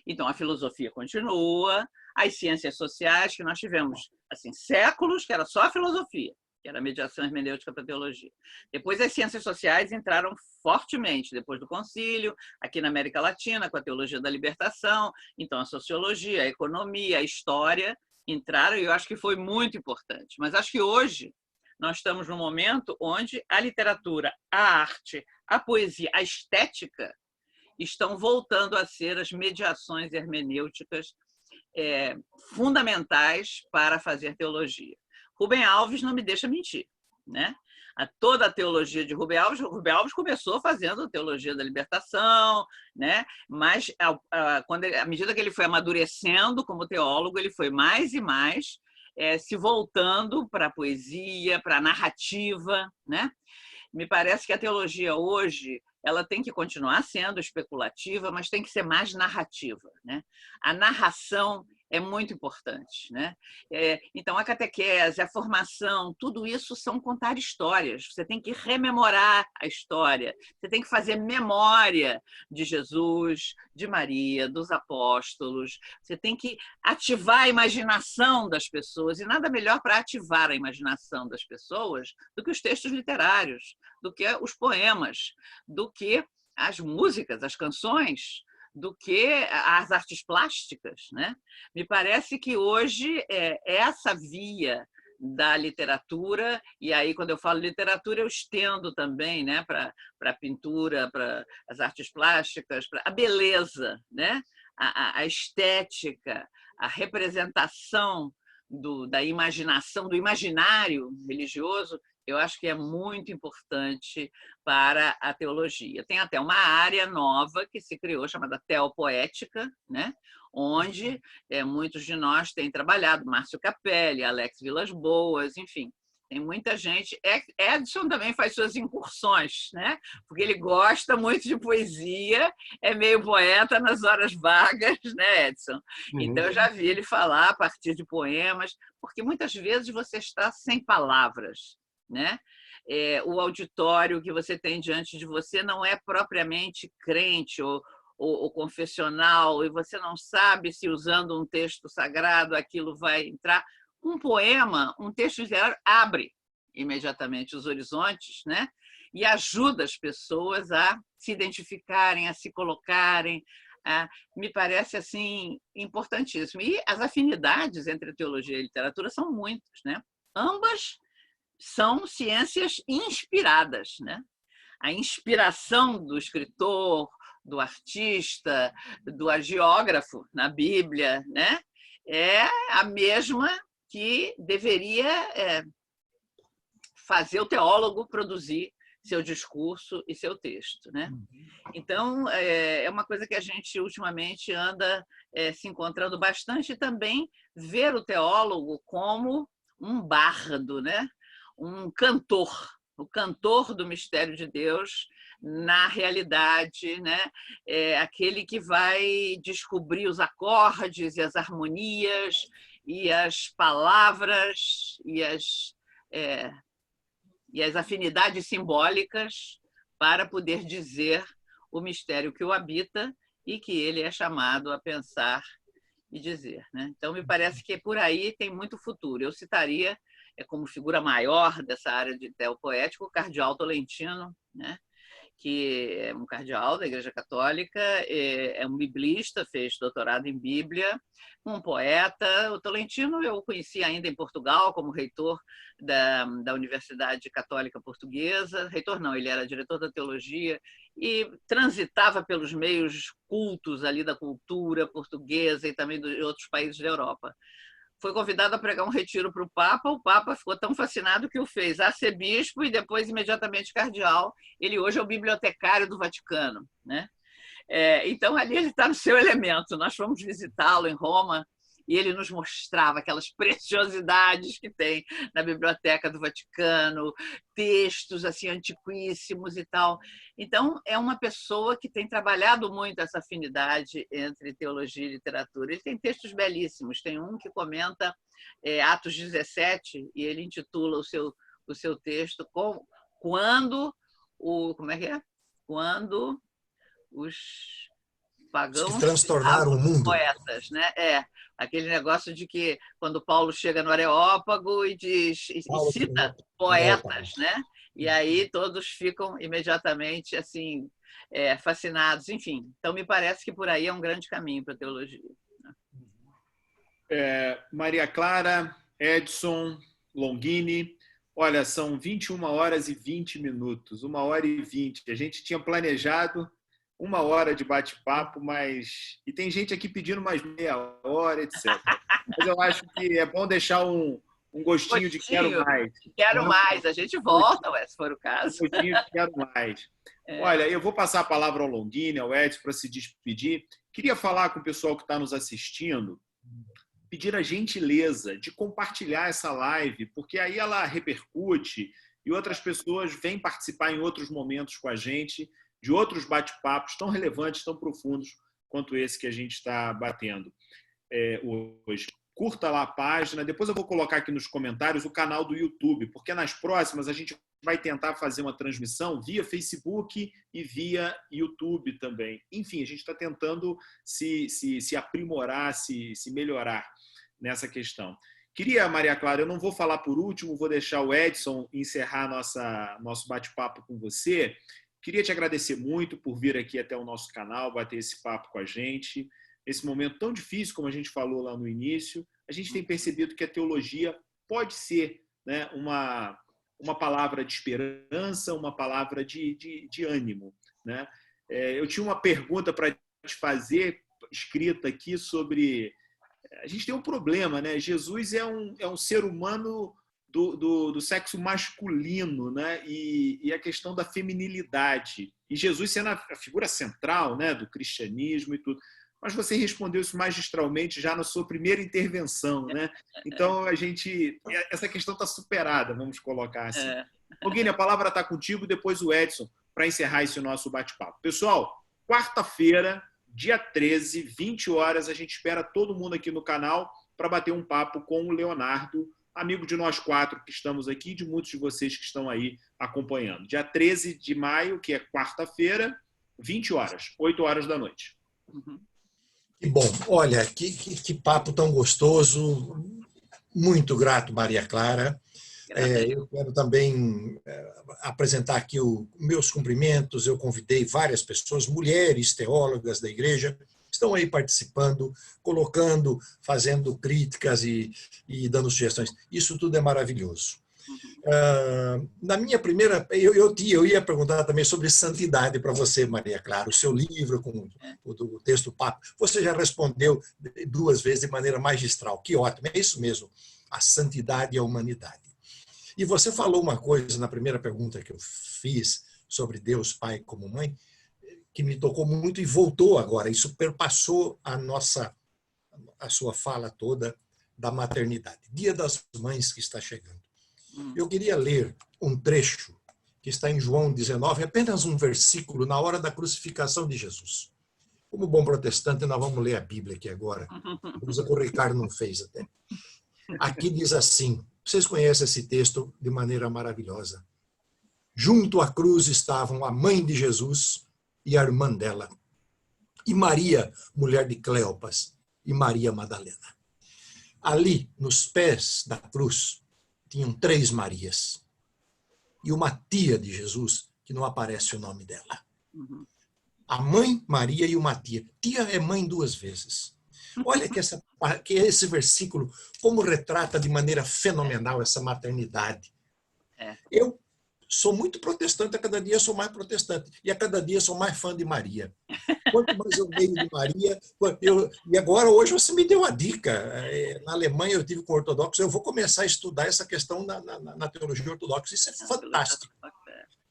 Então, a filosofia continua, as ciências sociais, que nós tivemos assim, séculos que era só a filosofia, que era a mediação hermenêutica para a teologia. Depois, as ciências sociais entraram fortemente, depois do concílio, aqui na América Latina, com a teologia da libertação. Então, a sociologia, a economia, a história entraram, e eu acho que foi muito importante. Mas acho que hoje nós estamos num momento onde a literatura, a arte, a poesia, a estética estão voltando a ser as mediações hermenêuticas fundamentais para fazer teologia. Rubem Alves não me deixa mentir, né? Toda a teologia de Rubem Alves começou fazendo a teologia da libertação, né? Mas à medida que ele foi amadurecendo como teólogo, ele foi mais e mais se voltando para a poesia, para a narrativa, né? Me parece que a teologia hoje ela tem que continuar sendo especulativa, mas tem que ser mais narrativa, né? A narração é muito importante, né? Então, a catequese, a formação, tudo isso são contar histórias. Você tem que rememorar a história, você tem que fazer memória de Jesus, de Maria, dos apóstolos, você tem que ativar a imaginação das pessoas, e nada melhor para ativar a imaginação das pessoas do que os textos literários, do que os poemas, do que as músicas, as canções, do que as artes plásticas, né? Me parece que hoje essa via da literatura, e aí quando eu falo literatura eu estendo também, né, para a pintura, para as artes plásticas, para a beleza, né? A estética, a representação da imaginação, do imaginário religioso, eu acho que é muito importante para a teologia. Tem até uma área nova que se criou, chamada teopoética, né? Onde muitos de nós têm trabalhado, Márcio Capelli, Alex Vilas Boas, enfim, tem muita gente. Edson também faz suas incursões, né? Porque ele gosta muito de poesia, é meio poeta nas horas vagas, né, Edson? Então, eu já vi ele falar a partir de poemas, porque muitas vezes você está sem palavras, né? O auditório que você tem diante de você não é propriamente crente ou confessional, e você não sabe se usando um texto sagrado aquilo vai entrar. Um poema, um texto literário abre imediatamente os horizontes, né? E ajuda as pessoas a se identificarem, a se colocarem. Me parece assim importantíssimo. E as afinidades entre a teologia e a literatura são muitas, né? Ambas são ciências inspiradas, né? A inspiração do escritor, do artista, do hagiógrafo na Bíblia, né? É a mesma que deveria fazer o teólogo produzir seu discurso e seu texto, né? Então, é uma coisa que a gente ultimamente anda se encontrando bastante, e também ver o teólogo como um bardo, né? Um cantor, o cantor do mistério de Deus na realidade, né? Aquele que vai descobrir os acordes e as harmonias e as palavras e as afinidades simbólicas para poder dizer o mistério que o habita e que ele é chamado a pensar e dizer, né? Então, me parece que por aí tem muito futuro. Eu citaria como figura maior dessa área de teopoético o cardeal Tolentino, né? que é um cardeal da Igreja Católica, é um biblista, fez doutorado em Bíblia, um poeta. O Tolentino eu conheci ainda em Portugal como reitor da Universidade Católica Portuguesa. Reitor não, ele era diretor da teologia e transitava pelos meios cultos ali da cultura portuguesa e também de outros países da Europa. Foi convidado a pregar um retiro para o Papa ficou tão fascinado que o fez arcebispo e depois imediatamente cardeal. Ele hoje é o bibliotecário do Vaticano, né? Então, ali ele está no seu elemento. Nós fomos visitá-lo em Roma e ele nos mostrava aquelas preciosidades que tem na Biblioteca do Vaticano, textos assim antiquíssimos e tal. Então, é uma pessoa que tem trabalhado muito essa afinidade entre teologia e literatura. Ele tem textos belíssimos. Tem um que comenta Atos 17 e ele intitula o seu texto quando os pagãos que transtornaram o mundo. Poetas, né? Aquele negócio de que quando Paulo chega no Areópago e cita poetas, né? E aí todos ficam imediatamente assim fascinados. Enfim, então me parece que por aí é um grande caminho para a teologia. Maria Clara, Edson, Longini, olha, são 21 horas e 20 minutos, 1h20. A gente tinha planejado 1 hora de bate-papo, mas... E tem gente aqui pedindo mais meia hora, etc. Mas eu acho que é bom deixar um gostinho de quero mais. Quero mais. A gente volta, se for o caso. Um gostinho de quero mais. Olha, eu vou passar a palavra ao Longini, ao Edson, para se despedir. Queria falar com o pessoal que está nos assistindo, pedir a gentileza de compartilhar essa live, porque aí ela repercute e outras pessoas vêm participar em outros momentos com a gente, de outros bate-papos tão relevantes, tão profundos quanto esse que a gente está batendo hoje. Curta lá a página. Depois eu vou colocar aqui nos comentários o canal do YouTube, porque nas próximas a gente vai tentar fazer uma transmissão via Facebook e via YouTube também. Enfim, a gente está tentando se aprimorar, se melhorar nessa questão. Queria, Maria Clara, eu não vou falar por último, vou deixar o Edson encerrar nosso bate-papo com você. Queria te agradecer muito por vir aqui até o nosso canal, bater esse papo com a gente. Esse momento tão difícil, como a gente falou lá no início, a gente tem percebido que a teologia pode ser, né, uma palavra de esperança, uma palavra de ânimo, né? Eu tinha uma pergunta para te fazer, escrita aqui, sobre... A gente tem um problema, né? Jesus é um ser humano do sexo masculino, né? E a questão da feminilidade. E Jesus sendo a figura central, né, do cristianismo e tudo. Mas você respondeu isso magistralmente já na sua primeira intervenção, né? Então, essa questão está superada, vamos colocar assim. Longini, a palavra está contigo, depois o Edson, para encerrar esse nosso bate-papo. Pessoal, quarta-feira, dia 13, 20 horas, a gente espera todo mundo aqui no canal para bater um papo com o Leonardo, amigo de nós 4 que estamos aqui e de muitos de vocês que estão aí acompanhando. Dia 13 de maio, que é quarta-feira, 20 horas, 8 horas da noite. Que bom. Olha, que papo tão gostoso. Muito grato, Maria Clara. Eu quero também apresentar aqui os meus cumprimentos. Eu convidei várias pessoas, mulheres teólogas da igreja, estão aí participando, colocando, fazendo críticas e dando sugestões. Isso tudo é maravilhoso. Na minha primeira... Eu ia perguntar também sobre santidade para você, Maria Clara, o seu livro com o texto Papo. Você já respondeu 2 vezes de maneira magistral. Que ótimo, é isso mesmo, a santidade e a humanidade. E você falou uma coisa na primeira pergunta que eu fiz sobre Deus Pai como Mãe, que me tocou muito e voltou agora. Isso perpassou a sua fala toda da maternidade. Dia das Mães que está chegando. Eu queria ler um trecho que está em João 19, apenas um versículo, na hora da crucificação de Jesus. Como bom protestante, nós vamos ler a Bíblia aqui agora. Coisa que o Ricardo não fez até. Aqui diz assim, vocês conhecem esse texto de maneira maravilhosa. Junto à cruz estavam a mãe de Jesus e a irmã dela, e Maria, mulher de Cleopas, e Maria Madalena. Ali, nos pés da cruz, tinham 3 Marias. E uma tia de Jesus, que não aparece o nome dela. Uhum. A mãe Maria e uma tia. Tia é mãe 2 vezes. Olha que esse versículo, como retrata de maneira fenomenal essa maternidade. É. Eu sou muito protestante, a cada dia sou mais protestante. E a cada dia sou mais fã de Maria. Quanto mais eu leio de Maria... E agora, hoje, você me deu a dica. Na Alemanha, eu tive com ortodoxos, eu vou começar a estudar essa questão na teologia ortodoxa. Isso é fantástico.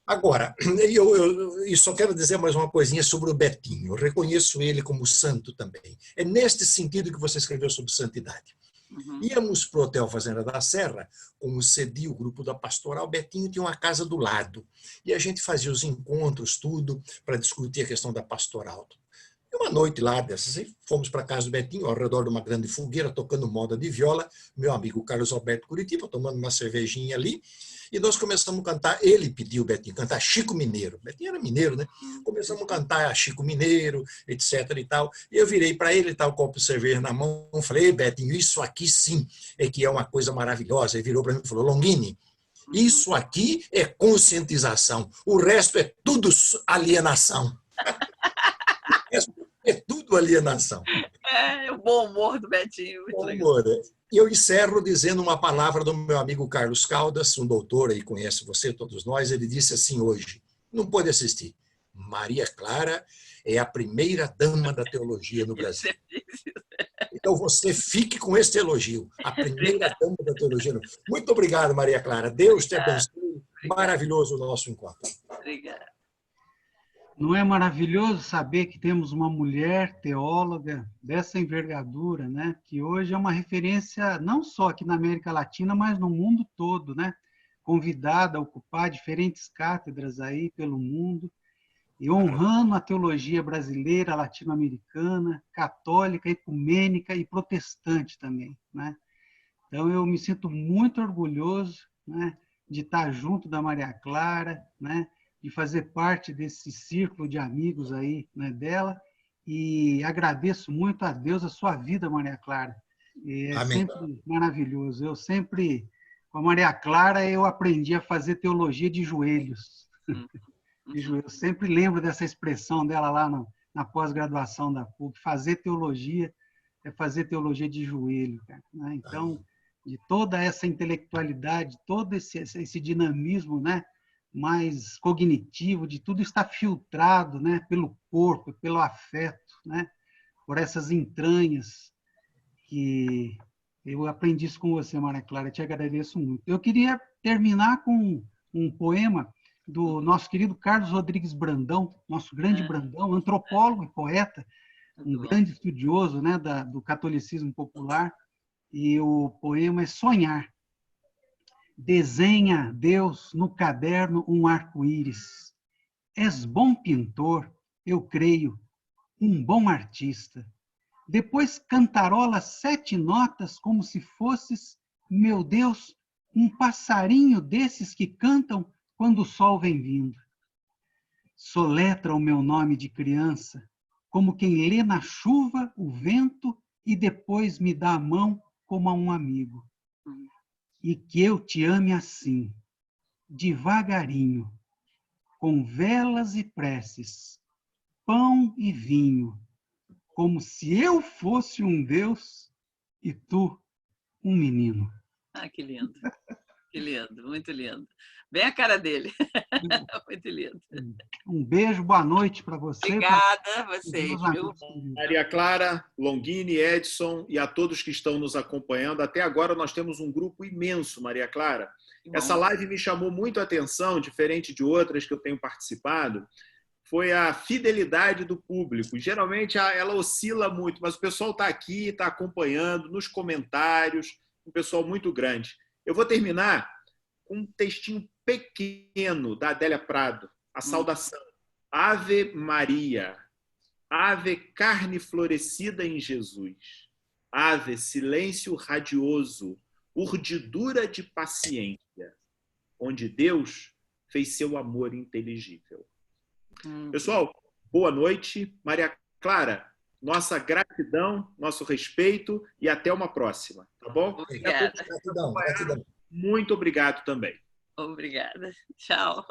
Agora, eu só quero dizer mais uma coisinha sobre o Betinho. Eu reconheço ele como santo também. É neste sentido que você escreveu sobre santidade. Uhum. Íamos para o Hotel Fazenda da Serra, como cedia o grupo da Pastoral, Betinho tinha uma casa do lado. E a gente fazia os encontros, tudo, para discutir a questão da pastoral. E uma noite lá dessas, fomos para a casa do Betinho, ao redor de uma grande fogueira, tocando moda de viola, meu amigo Carlos Alberto Curitiba, tomando uma cervejinha ali, e nós começamos a cantar, ele pediu o Betinho cantar Chico Mineiro. Betinho era mineiro, né? Começamos a cantar Chico Mineiro, etc. e tal. E eu virei para ele, tal copo de cerveja na mão, falei, Betinho, isso aqui sim é que é uma coisa maravilhosa. Ele virou para mim e falou, Longini, isso aqui é conscientização, o resto é tudo alienação. O resto é tudo alienação. É o bom humor do Betinho. Muito legal. Humor, né? E eu encerro dizendo uma palavra do meu amigo Carlos Caldas, um doutor aí, conhece você, todos nós. Ele disse assim hoje, não pode assistir, Maria Clara é a primeira dama da teologia no Brasil. Então você fique com este elogio, a primeira dama da teologia. Muito obrigado, Maria Clara. Deus te abençoe. Maravilhoso o nosso encontro. Obrigada. Não é maravilhoso saber que temos uma mulher teóloga dessa envergadura, né? Que hoje é uma referência não só aqui na América Latina, mas no mundo todo, né? Convidada a ocupar diferentes cátedras aí pelo mundo e honrando a teologia brasileira, latino-americana, católica, ecumênica e protestante também, né? Então eu me sinto muito orgulhoso, né, de estar junto da Maria Clara, né? De fazer parte desse círculo de amigos aí, né, dela, e agradeço muito a Deus a sua vida, Maria Clara. É Amém. sempre maravilhoso. Eu sempre, com a Maria Clara, eu aprendi a fazer teologia de joelhos. De joelhos. Eu sempre lembro dessa expressão dela lá na pós-graduação da PUC, fazer teologia é fazer teologia de joelho, cara, né? Então, de toda essa intelectualidade, todo esse dinamismo, né, mais cognitivo, de tudo está filtrado, né, pelo corpo, pelo afeto, né, por essas entranhas que eu aprendi isso com você, Maria Clara, te agradeço muito. Eu queria terminar com um poema do nosso querido Carlos Rodrigues Brandão, nosso grande Brandão, antropólogo e poeta, um grande estudioso, né, do catolicismo popular, e o poema é Sonhar. Desenha, Deus, no caderno um arco-íris. És bom pintor, eu creio, um bom artista. Depois cantarola 7 notas como se fosses, meu Deus, um passarinho desses que cantam quando o sol vem vindo. Soletra o meu nome de criança, como quem lê na chuva o vento e depois me dá a mão como a um amigo. E que eu te ame assim, devagarinho, com velas e preces, pão e vinho, como se eu fosse um Deus e tu um menino. Ah, que lindo. Que lindo, muito lindo. Bem a cara dele. Muito lindo. Um beijo, boa noite para você. Obrigada a vocês. Maria Clara, Longini, Edson e a todos que estão nos acompanhando. Até agora nós temos um grupo imenso, Maria Clara. Essa live me chamou muito a atenção, diferente de outras que eu tenho participado, foi a fidelidade do público. Geralmente ela oscila muito, mas o pessoal está aqui, está acompanhando, nos comentários, um pessoal muito grande. Eu vou terminar com um textinho pequeno da Adélia Prado, a saudação. Ave Maria, ave carne florescida em Jesus, ave silêncio radioso, urdidura de paciência, onde Deus fez seu amor inteligível. Pessoal, boa noite. Maria Clara, nossa gratidão, nosso respeito e até uma próxima, tá bom? Obrigada. Gratidão. Muito obrigado também. Obrigada. Tchau.